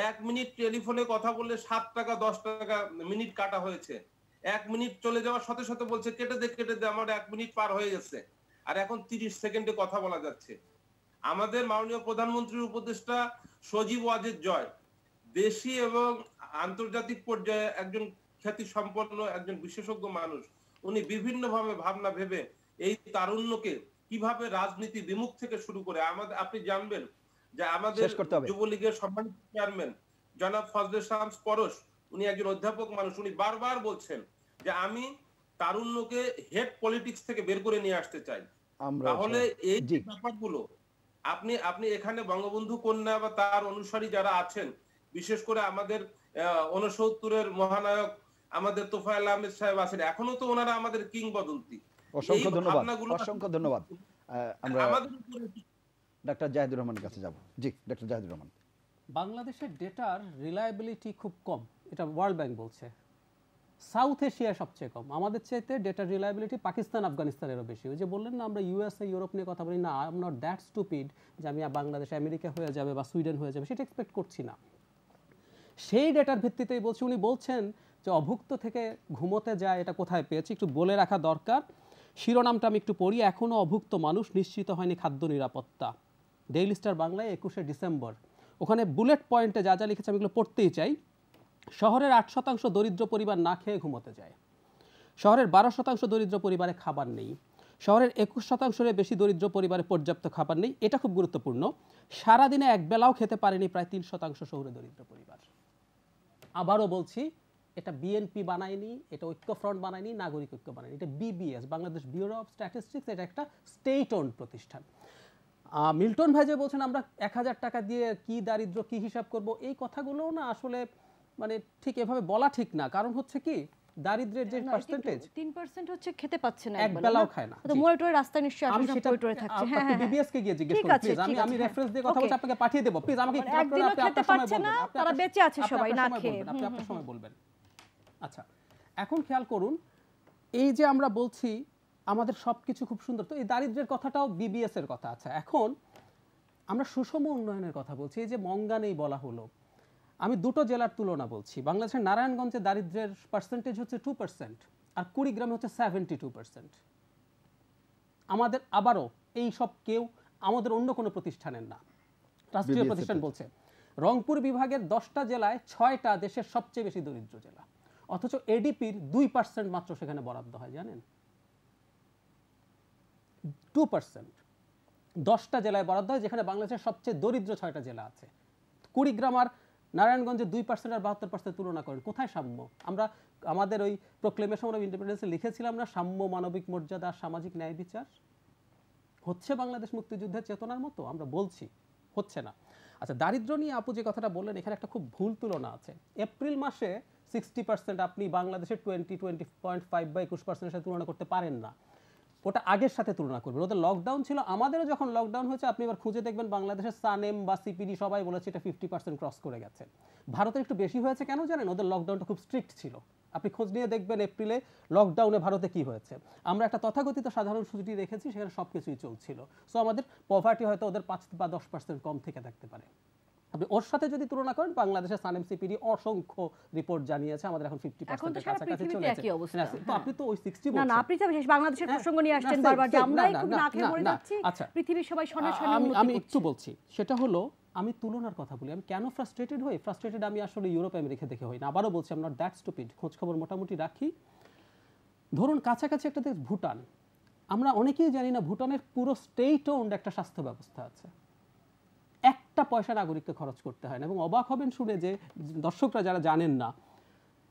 E: 1 মিনিট টেলিফোনে কথা বললে 7 টাকা 10 টাকা মিনিট কাটা হয়েছে। 1 মিনিট চলে যাওয়ার সাথে সাথে বলছে কেটে দে, আমার 1 মিনিট পার হয়ে গেছে, আর এখন 30 সেকেন্ডে কথা বলা যাচ্ছে। আমাদের মাননীয় প্রধানমন্ত্রীর উপদেষ্টা সজীব ওয়াজেদ জয়, দেশি এবং আন্তর্জাতিক পর্যায়ে একজন খ্যাতি সম্পন্ন একজন বিশেষজ্ঞ মানুষ, উনি বিভিন্ন ভাবে ভাবনা ভেবে এই তারুণ্যকে কিভাবে রাজনীতি বিমুখ থেকে শুরু করে আমাদের, আপনি জানবেন যে আমাদের যুবলীগের সম্মানিত চেয়ারম্যান জনাব ফজলে শামস পরশ, উনি একজন অধ্যাপক মানুষ, উনি বারবার বলছেন যে আমি তারুণ্যকে হেড পলিটিক্স থেকে বের করে নিয়ে আসতে চাই। তাহলে এই ব্যাপারগুলো আপনি এখানে বঙ্গবন্ধু কন্যা বা তার অনুসারী যারা আছেন, বিশেষ করে আমাদের 69-এর মহানায়ক আমাদের তোফায়েল আহমেদ সাহেব আছেন, এখনো তো ওনারা আমাদের কিংবদন্তি।
A: অসংখ্য ধন্যবাদ। আমরা ডাক্তার জাহিদুর রহমানের কাছে যাব। জি ডাক্তার জাহিদুর রহমান,
B: বাংলাদেশের ডেটার রিলায়েবিলিটি খুব কম, এটা ওয়ার্ল্ড ব্যাংক বলছে। সাউথ এশিয়ায় সবচেয়ে কম, আমাদের চাইতে ডেটার রিলায়েবিলিটি পাকিস্তান আফগানিস্তানেরও বেশি। ওই যে বললেন না আমরা ইউএসএ ইউরোপ নিয়ে কথা বলি না, I am not that stupid যে আমি বাংলাদেশ আমেরিকা হয়ে যাবে বা সুইডেন হয়ে যাবে, সেটা এক্সপেক্ট করছি না। সেই ডেটার ভিত্তিতেই বলছি, উনি বলছেন যে অভুক্ত থেকে ঘুমোতে যায়, এটা কোথায় পেয়েছি একটু বলে রাখা দরকার। শিরোনামটা আমি একটু পড়ি, এখনও অভুক্ত মানুষ, নিশ্চিত হয়নি খাদ্য নিরাপত্তা। ডেইলি স্টার বাংলায় 21শে ডিসেম্বর। ওখানে বুলেট পয়েন্টে যা যা লিখেছে আমি এগুলো পড়তেই চাই। শহরের 8% দরিদ্র পরিবার না খেয়ে ঘুমোতে যায়। শহরের 12% দরিদ্র পরিবারে খাবার নেই। শহরের 21%-এর বেশি দরিদ্র পরিবারে পর্যাপ্ত খাবার নেই। এটা খুব গুরুত্বপূর্ণ। সারাদিনে এক বেলাও খেতে পারেনি প্রায় 3% শহুরে দরিদ্র পরিবার। আবারও বলছি, এটা বিএনপি বানায়নি, এটা ঐক্যফ্রন্ট বানায়নি, নাগরিক ঐক্য বানায়নি, এটা BBS, Bangladesh bureau of statistics, এটা একটা স্টেট ওন্ড প্রতিষ্ঠান। মিল্টন ভাই যে বলছেন আমরা 1000 টাকা দিয়ে কি দারিদ্র কি হিসাব করব, এই কথাগুলো না আসলে মানে ঠিক এভাবে বলা ঠিক না। কারণ হচ্ছে কি, দারিদ্র্যের যে পার্সেন্টেজ
C: 3% হচ্ছে খেতে পাচ্ছে না
B: এক বেলাও খায় না।
C: তো মোরাটোরিয়াম রাস্তা নিশ্চয়ই
B: আমি
C: আসলে
B: সেটা
C: মোরাটোরিয়াম থাকছে।
B: হ্যাঁ হ্যাঁ বিবিএস কে গিয়ে জিজ্ঞেস করুন প্লিজ, আমি রেফারেন্স দিয়ে কথা বলছি, আপনাকে পাঠিয়ে দেব প্লিজ, আমাকে একটু
C: একদিনও খেতে পারছে না, তারা বেঁচে আছে সবাই না খেয়ে।
B: আপনি আপনার সময় বলবেন। আচ্ছা এখন খেয়াল করুন, এই যে আমরা বলছি আমাদের সবকিছু খুব সুন্দর, তো এই দারিদ্র্যের কথাটাও বিবিএস এর কথা। আচ্ছা এখন আমরা সুষম উন্নয়নের কথা বলছি, এই যে মঙ্গানেই বলা হলো, আমি দুটো জেলার তুলনা বলছি। বাংলাদেশের নারায়ণগঞ্জে দারিদ্র্যের পার্সেন্টেজ হচ্ছে 2% আর কুড়িগ্রামে হচ্ছে 72%। আমাদের আবারও এই সব কেউ আমাদের অন্য কোনো প্রতিষ্ঠানের না, রাষ্ট্রীয় প্রতিষ্ঠান বলছে। রংপুর বিভাগের 10টা জেলায় 6টা দেশের সবচেয়ে বেশি দরিদ্র জেলা, অথচ এডিপির 2% মাত্র সেখানে বরাদ্দ হয়, জানেন? 2% 10টা জেলায় বরাদ্দ হয়, যেখানে বাংলাদেশের সবচেয়ে দরিদ্র 6টা জেলা আছে। কুড়িগ্রাম আর নারায়ণগঞ্জে 2% আর 72% তুলনা করেন, কোথায় সাম্য? আমরা আমাদের ওই প্রোক্লেমেশন অফ ইন্ডিপেন্ডেন্সে লিখেছিলাম না, সাম্য, মানবিক মর্যাদা, সামাজিক ন্যায় বিচার। হচ্ছে বাংলাদেশ মুক্তিযুদ্ধের চেতনার মতো? আমরা বলছি হচ্ছে না। আচ্ছা দারিদ্র্য নিয়ে আপু যে কথাটা বললেন, এখানে একটা খুব ভুল তুলনা আছে। এপ্রিল মাসে 60% আপনি বাংলাদেশের 20.5 বা 21% সাথে তুলনা করতে পারেন না, ওটা আগের সাথে তুলনা করবেন। ওদের লকডাউন ছিল, আমাদেরও যখন লকডাউন হয়েছে আপনি এবার খুঁজে দেখবেন বাংলাদেশের সানেম বা সিপিডি সবাই বলেছে এটা 50% ক্রস করে গেছে। ভারতের একটু বেশি হয়েছে কেন জানেন? ওদের লকডাউনটা খুব স্ট্রিক্ট ছিল। আপনি খোঁজ নিয়ে দেখবেন এপ্রিলে লকডাউনে ভারতে কি হয়েছে। আমরা একটা তথাকথিত সাধারণ ছুটি রেখেছি, সেখানে সব কিছুই চলছিল। সো আমাদের পভার্টি হয়তো ওদের 5 বা 10% কম থেকে থাকতে পারে। আপনি ওর সাথে যদি তুলনা করেন, বাংলাদেশের সানেম সিপিডি অসংখ্য রিপোর্ট জানিয়েছে আমাদের এখন 50% এর কাছাকাছি চলে গেছে। তো আপনি তো ওই 60 বলছেন।
C: না না, আপনি তো বিশেষ বাংলাদেশের প্রসঙ্গ নিয়ে আসছেন বারবার, যে আমরাই খুব না খেয়ে মরে যাচ্ছি, পৃথিবীর সবাই সনে সনে উন্নতি করছে।
B: আমি একটু বলছি, সেটা হলো আমি তুলনার কথা বলি। আমি কেন ফ্রাস্ট্রেটেড হই? ফ্রাস্ট্রেটেড আমি আসলে ইউরোপ আমেরিকা দেখে হই না। আবারও বলছি, আমি নট দ্যাট স্টুপিড, খোঁজ খবর মোটামুটি রাখি। ধরুন কাছাকাছি একটা দেশ ভুটান, আমরা অনেকেই জানি না ভুটানের পুরো স্টেট ওন্ড একটা স্বাস্থ্য ব্যবস্থা আছে, একটা পয়সা নাগরিককে খরচ করতে হয় না। এবং অবাক হবেন শুনে, যে দর্শকরা যারা জানেন না,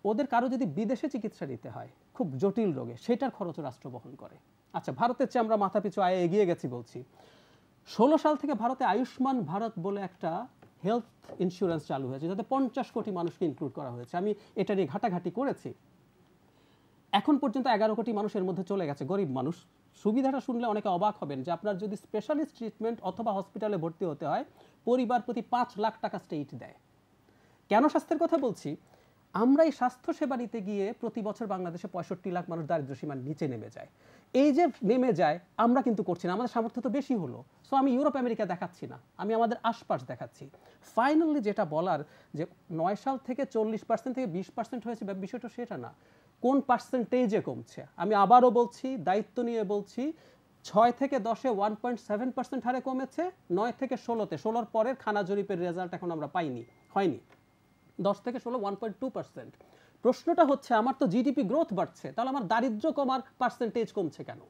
B: ওদের কারো যদি বিদেশে চিকিৎসা নিতে হয় খুব জটিল রোগে, সেটার খরচ রাষ্ট্র বহন করে। আচ্ছা ভারতের চেয়ে আমরা মাথাপিছু আয়ে এগিয়ে গেছি বলছি। 16 সাল থেকে ভারতে আয়ুষ্মান ভারত বলে একটা হেলথ ইন্স্যুরেন্স চালু হয়েছে, যাতে 50 কোটি মানুষকে ইনক্লুড করা হয়েছে। আমি এটা নিয়ে ঘাটাঘাটি করেছি। এখন পর্যন্ত 11 কোটি মানুষের মধ্যে চলে গেছে, গরিব মানুষ। সুবিধাটা শুনলে অনেকে অবাক হবেন যে আপনার যদি স্পেশালিস্ট ট্রিটমেন্ট অথবা হসপিটালে ভর্তি হতে হয়, পরিবার প্রতি 5 লাখ টাকা স্টেট দেয়। কেন স্বাস্থ্যের কথা বলছি? আমরা এই স্বাস্থ্য সেবা নিতে গিয়ে প্রতি বছর বাংলাদেশে 65 লাখ মানুষ দারিদ্র্য সীমার নিচে নেমে যায়। এই যে নেমে যায়, আমরা কিন্তু করছি না, আমাদের সামর্থ্য তো বেশি হলো। সো আমি ইউরোপ আমেরিকা দেখাচ্ছি না, আমি আমাদের আশপাশ দেখাচ্ছি। ফাইনালি যেটা বলার, যে 9 সাল থেকে 40% থেকে 20% হয়েছে, বিষয়টা সেটা না, কোন পার্সেন্টেজে কমছে। আমি আবারও বলছি, দায়িত্ব নিয়ে বলছি, 6 থেকে 10-এ 1.7% হারে কমেছে, 9 থেকে 16-তে, 16-র পরের খানা জরিপের রেজাল্ট এখন আমরা পাইনি, হয়নি। 10 থেকে 16 1.2%। প্রশ্নটা হচ্ছে, আমার তো জিডিপি গ্রোথ বাড়ছে, তাহলে আমার দারিদ্র্য কমার পার্সেন্টেজ কমছে কেন?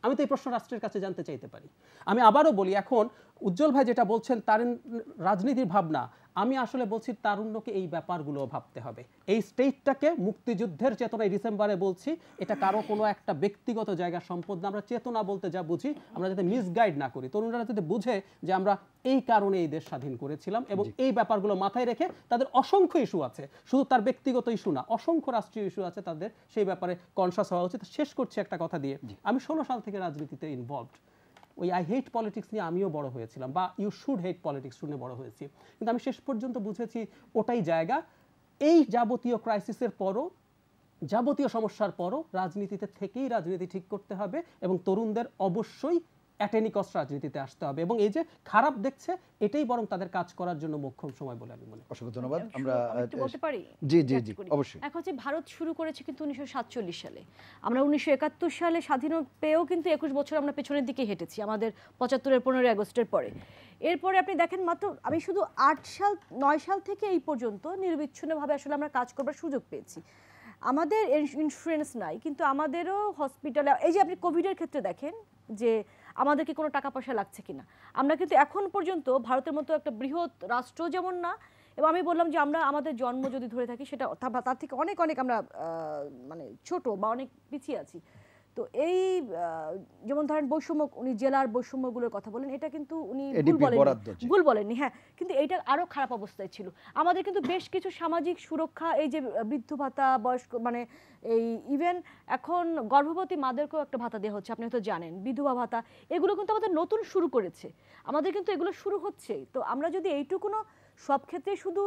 B: আমি তো এই প্রশ্ন রাষ্ট্রের কাছে জানতে চাইতে পারি। আমি আবারও বলি, এখন উজ্জ্বল ভাই যেটা বলছেন তার রাজনীতির ভাবনা, আমি আসলে বলছি তারুণ্যকে এই ব্যাপারগুলো ভাবতে হবে। এই স্টেটটাকে মুক্তিযুদ্ধের চেতনায় ডিসেম্বরে বলছি, এটা কারো কোনো একটা ব্যক্তিগত জায়গার সম্পদ না। আমরা চেতনা বলতে যা বুঝি, আমরা যাতে মিসগাইড না করি, তরুণরা যাতে বুঝে যে আমরা এই কারণে এই দেশ স্বাধীন করেছিলাম, এবং এই ব্যাপারগুলো মাথায় রেখে তাদের অসংখ্য ইস্যু আছে, শুধু তার ব্যক্তিগত ইস্যু না, অসংখ্য রাষ্ট্রীয় ইস্যু আছে, তাদের সেই ব্যাপারে কনসাস হওয়া উচিত। শেষ করছি একটা কথা দিয়ে, আমি 16 সাল থেকে রাজনীতিতে ইনভলভড। ওই আই হেট পলিটিক্স নিয়ে আমিও বড় হয়েছিলাম, বা ইউ শুড হেট পলিটিক্স শুনে বড় হয়েছি। কিন্তু আমি শেষ পর্যন্ত বুঝেছি ওটাই জায়গা। এই যাবতীয় ক্রাইসিসের পরও, যাবতীয় সমস্যার পরও রাজনীতিতে থেকেই রাজনীতি ঠিক করতে হবে, এবং তরুণদের অবশ্যই অ্যাট এনি কস্ট রাজনীতিতে আসতে হবে। এবং এই যে খারাপ দেখছে, এটাই বরং তাদের কাজ করার জন্য মোক্ষম সময় বলে আমি মনে করি।
A: অসংখ্য ধন্যবাদ। আমরা
C: একটু বলতে পারি?
A: জি জি জি অবশ্যই।
C: এখন হচ্ছে ভারত শুরু করেছে কিন্তু 1947 সালে, আমরা 1971 সালে স্বাধীন পেয়েও কিন্তু 21 বছর আমরা পেছনের দিকে হেঁটেছি, আমাদের 75-এর 15ই আগস্টের পরে। এরপরে আপনি দেখেন, মাত্র আমি শুধু 9 সাল থেকে এই পর্যন্ত নির্বিচ্ছিন্নভাবে আসলে আমরা কাজ করবার সুযোগ পেয়েছি। আমাদের ইন্স্যুরেন্স নাই, কিন্তু আমাদেরও হসপিটালে, এই যে আপনি কোভিডের ক্ষেত্রে দেখেন যে আমাদেরকে কোনো টাকা পয়সা লাগছে কিনা, আমরা কিন্তু এখন পর্যন্ত ভারতের মতো একটা বৃহৎ রাষ্ট্র যেমন না, এবং আমি বললাম যে আমরা আমাদের জন্ম যদি ধরে থাকি, সেটা তার থেকে অনেক অনেক আমরা মানে ছোট বা অনেক পিছিয়ে আছি। তো এই যেমন ধরেন বৈষম্য, উনি জেলার বৈষম্যগুলোর কথা বলেন, এটা কিন্তু উনি ভুল বলেননি, হ্যাঁ, কিন্তু এইটা আরো খারাপ অবস্থায় ছিল। আমাদের কিন্তু বেশ কিছু সামাজিক সুরক্ষা, এই যে বৃদ্ধ ভাতা, বয়স্ক মানে এই ইভেন এখন গর্ভবতী মাদেরকেও একটা ভাতা দেওয়া হচ্ছে, আপনি হয়তো জানেন, বিধবা ভাতা, এগুলো কিন্তু আমাদের নতুন শুরু করেছে, আমাদের কিন্তু এগুলো শুরু হচ্ছে। তো আমরা যদি এইটুকুনো সব ক্ষেত্রে শুধু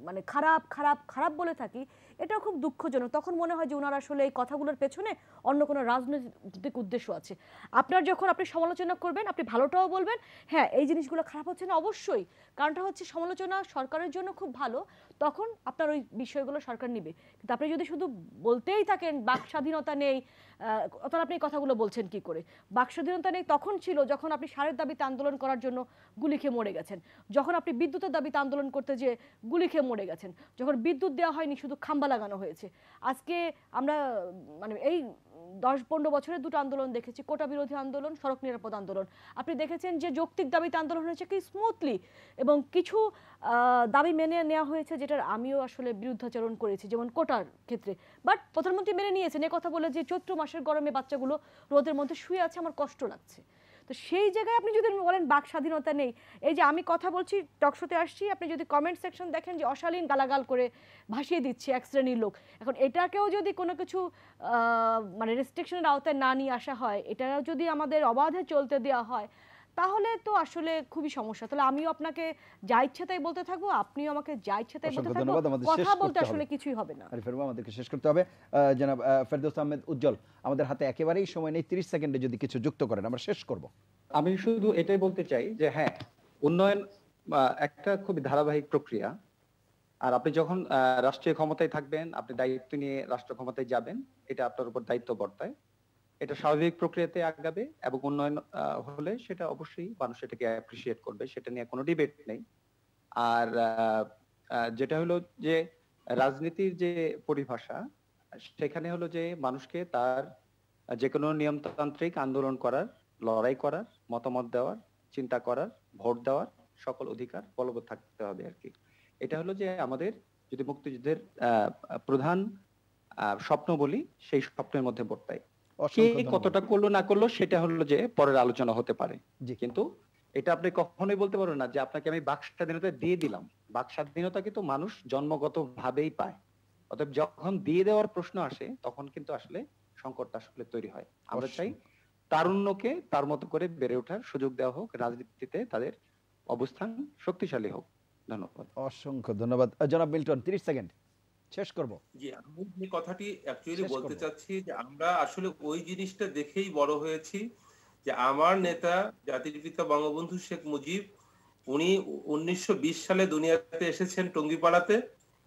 C: মানে খারাপ খারাপ খারাপ বলে থাকি, এটাও খুব দুঃখজনক। তখন মনে হয় যে ওনার আসলে এই কথাগুলোর পেছনে অন্য কোনো রাজনৈতিক উদ্দেশ্য আছে। আপনার যখন আপনি সমালোচনা করবেন, আপনি ভালোটাও বলবেন, হ্যাঁ এই জিনিসগুলো খারাপ হচ্ছে না, অবশ্যই, কারণটা হচ্ছে সমালোচনা সরকারের জন্য খুব ভালো, তখন আপনার ওই বিষয়গুলো সরকার নিবে। কিন্তু আপনি যদি শুধু বলতেই থাকেন বাক স্বাধীনতা নেই, তখন আপনি কথাগুলো বলছেন কি করে? বাক স্বাধীনতা নেই তখন ছিল যখন আপনি সারের দাবিতে আন্দোলন করার জন্য গুলি খেয়ে মরে গেছেন, যখন আপনি বিদ্যুতের দাবিতে আন্দোলন করতে যে গুলি খেয়ে মরে গেছেন, যখন বিদ্যুৎ দেওয়া হয়নি শুধু খাম্বা লাগানো হয়েছে। আজকে আমরা মানে এই 10-15 বছরের দুটো আন্দোলন দেখেছি, কোটা বিরোধী আন্দোলন, সড়ক নিরাপদ আন্দোলন। আপনি দেখেছেন যে যৌক্তিক দাবিতে আন্দোলন হয়েছে কি স্মুথলি, এবং কিছু দাবি মেনে নেওয়া হয়েছে যেটার আমিও আসলে বিরুদ্ধাচরণ করেছি, যেমন কোটার ক্ষেত্রে, বাট প্রধানমন্ত্রী মেনে নিয়েছেন এ কথা বলে যে চৈত্র মাসের গরমে বাচ্চাগুলো রোদের মধ্যে শুয়ে আছে, আমার কষ্ট লাগছে। তো সেই জায়গায় আপনি যদি বলেন বাক স্বাধীনতা নেই, এই যে আমি কথা বলছি, টকশোতে আসছি, আপনি যদি কমেন্ট সেকশন দেখেন যে অশালীন গালাগাল করে ভাসিয়ে দিচ্ছে এক শ্রেণীর লোক, এখন এটাকেও যদি কোনো কিছু মানে রেস্ট্রিকশনের আওতায় না নিয়ে আসা হয়, এটাও যদি আমাদের অবাধে চলতে দেওয়া হয়, তাহলে তো আসলে খুবই সমস্যা। তাহলে আমিও আপনাকে যা ইচ্ছে তাই বলতে থাকবো, আপনিও আমাকে যা ইচ্ছে তাই বলতে থাকবো, কথা বলতে আসলে কিছুই হবে না।
A: আরিফ রহমান, আমাদেরকে শেষ করতে হবে। জনাব ফেরদৌস আহমেদ উজ্জ্বল, আমাদের হাতে একেবারেই সময় নেই, 30 সেকেন্ডে যদি কিছু যুক্ত করেন আমরা শেষ করব।
D: আমি শুধু এটাই বলতে চাই যে হ্যাঁ, উন্নয়ন একটা খুবই ধারাবাহিক প্রক্রিয়া, আর আপনি যখন রাষ্ট্রীয় ক্ষমতায় থাকবেন, আপনি দায়িত্ব নিয়ে রাষ্ট্র ক্ষমতায় যাবেন, এটা আপনার উপর দায়িত্ব বর্তায়, এটা স্বাভাবিক প্রক্রিয়াতে আগাবে, এবং উন্নয়ন হলে সেটা অবশ্যই মানুষ এটাকে অ্যাপ্রিসিয়েট করবে, সেটা নিয়ে কোনো ডিবেট নেই। আর যেটা হলো যে রাজনীতির যে পরিভাষা, সেখানে হলো যে মানুষকে তার যে কোনো নিয়মতান্ত্রিক আন্দোলন করার, লড়াই করার, মতামত দেওয়ার, চিন্তা করার, ভোট দেওয়ার সকল অধিকার বলবৎ থাকতে হবে আর কি। এটা হলো যে আমাদের যদি মুক্তিযুদ্ধের প্রধান স্বপ্ন বলি, সেই স্বপ্নের মধ্যে বর্তায়। কে কতটা করলো না করলো সেটা হলো যে পরের আলোচনা হতে পারে, কিন্তু এটা আপনি কখনোই বলতে পারবেন না যে আপনাকে আমি বাক স্বাধীনতা দিয়ে দিলাম। বাক স্বাধীনতা কিন্তু মানুষ জন্মগত ভাবেই পায়, অতএব যখন দিয়ে দেওয়ার প্রশ্ন আসে তখন কিন্তু আসলে সংকটটা আসলে তৈরি হয়। আমরা চাই তারুণ্যকে তার মতো করে বেড়ে ওঠার সুযোগ দেওয়া হোক, রাজনীতিতে তাদের অবস্থান শক্তিশালী হোক। ধন্যবাদ,
A: অসংখ্য ধন্যবাদ। জনাব মিল্টন, 30 সেকেন্ড শেষ করব।
E: জি, আমি এই কথাটি অ্যাকচুয়ালি বলতে চাচ্ছি যে আমরা আসলে ওই জিনিসটা দেখেই বড় হয়েছি যে আমার নেতা জাতির পিতা বঙ্গবন্ধু শেখ মুজিব, উনি 1920 সালে দুনিয়াতে এসেছেন টঙ্গিপাড়াতে।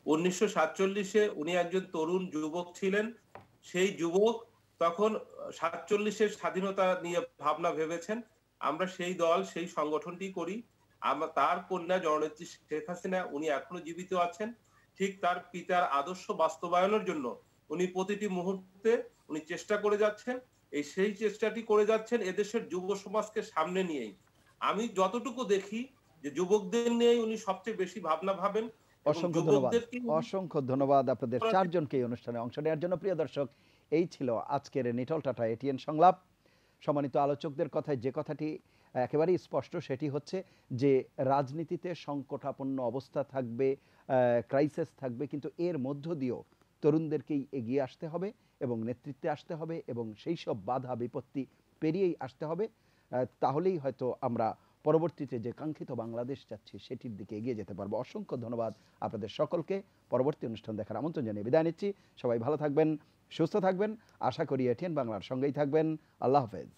E: 1947-এ উনি একজন তরুণ যুবক ছিলেন। সেই যুবক তখন 47-এর স্বাধীনতা নিয়ে ভাবনা ভেবেছেন। আমরা সেই দল, সেই সংগঠনটি করি। আমরা তার কন্যা জননেত্রী শেখ হাসিনা, উনি এখনো জীবিত আছেন। ঠিক তার পিতার আদর্শ বাস্তবায়নের জন্য উনি প্রতিটি মুহূর্তে উনি চেষ্টা করে যাচ্ছেন। সেই চেষ্টাটি করে যাচ্ছেন এদেশের যুব সমাজকে সামনে নিয়েই। আমি যতটুকু দেখি যে যুবকদের নিয়েই উনি সবচেয়ে বেশি ভাবনা ভাবেন।
A: অসংখ্য ধন্যবাদ, অসংখ্য ধন্যবাদ আপনাদের চারজনকে এই অনুষ্ঠানে অংশ নেওয়ার জন্য। প্রিয় দর্শক, এই ছিল আজকের নিটল টাটা এটিএন সংলাপ। সম্মানিত আলোচকদের কথায় যে কথাটি একেবারেই স্পষ্ট, সেটি হচ্ছে যে রাজনীতিতে সংকটাপন্ন অবস্থা থাকবে, ক্রাইসিস থাকবে, কিন্তু এর মধ্য দিয়েও তরুণদেরকেই এগিয়ে আসতে হবে এবং নেতৃত্বে আসতে হবে এবং সেই সব বাধা বিপত্তি পেরিয়েই আসতে হবে। তাহলেই হয়তো আমরা পরবর্তীতে যে কাঙ্ক্ষিত বাংলাদেশ চাচ্ছি সেটির দিকে এগিয়ে যেতে পারবো। অসংখ্য ধন্যবাদ আপনাদের সকলকে। পরবর্তী অনুষ্ঠান দেখার আমন্ত্রণ জানিয়ে বিদায় নিচ্ছি। সবাই ভালো থাকবেন, সুস্থ থাকবেন। আশা করি এটিএন বাংলার সঙ্গেই থাকবেন। আল্লাহ হাফেজ।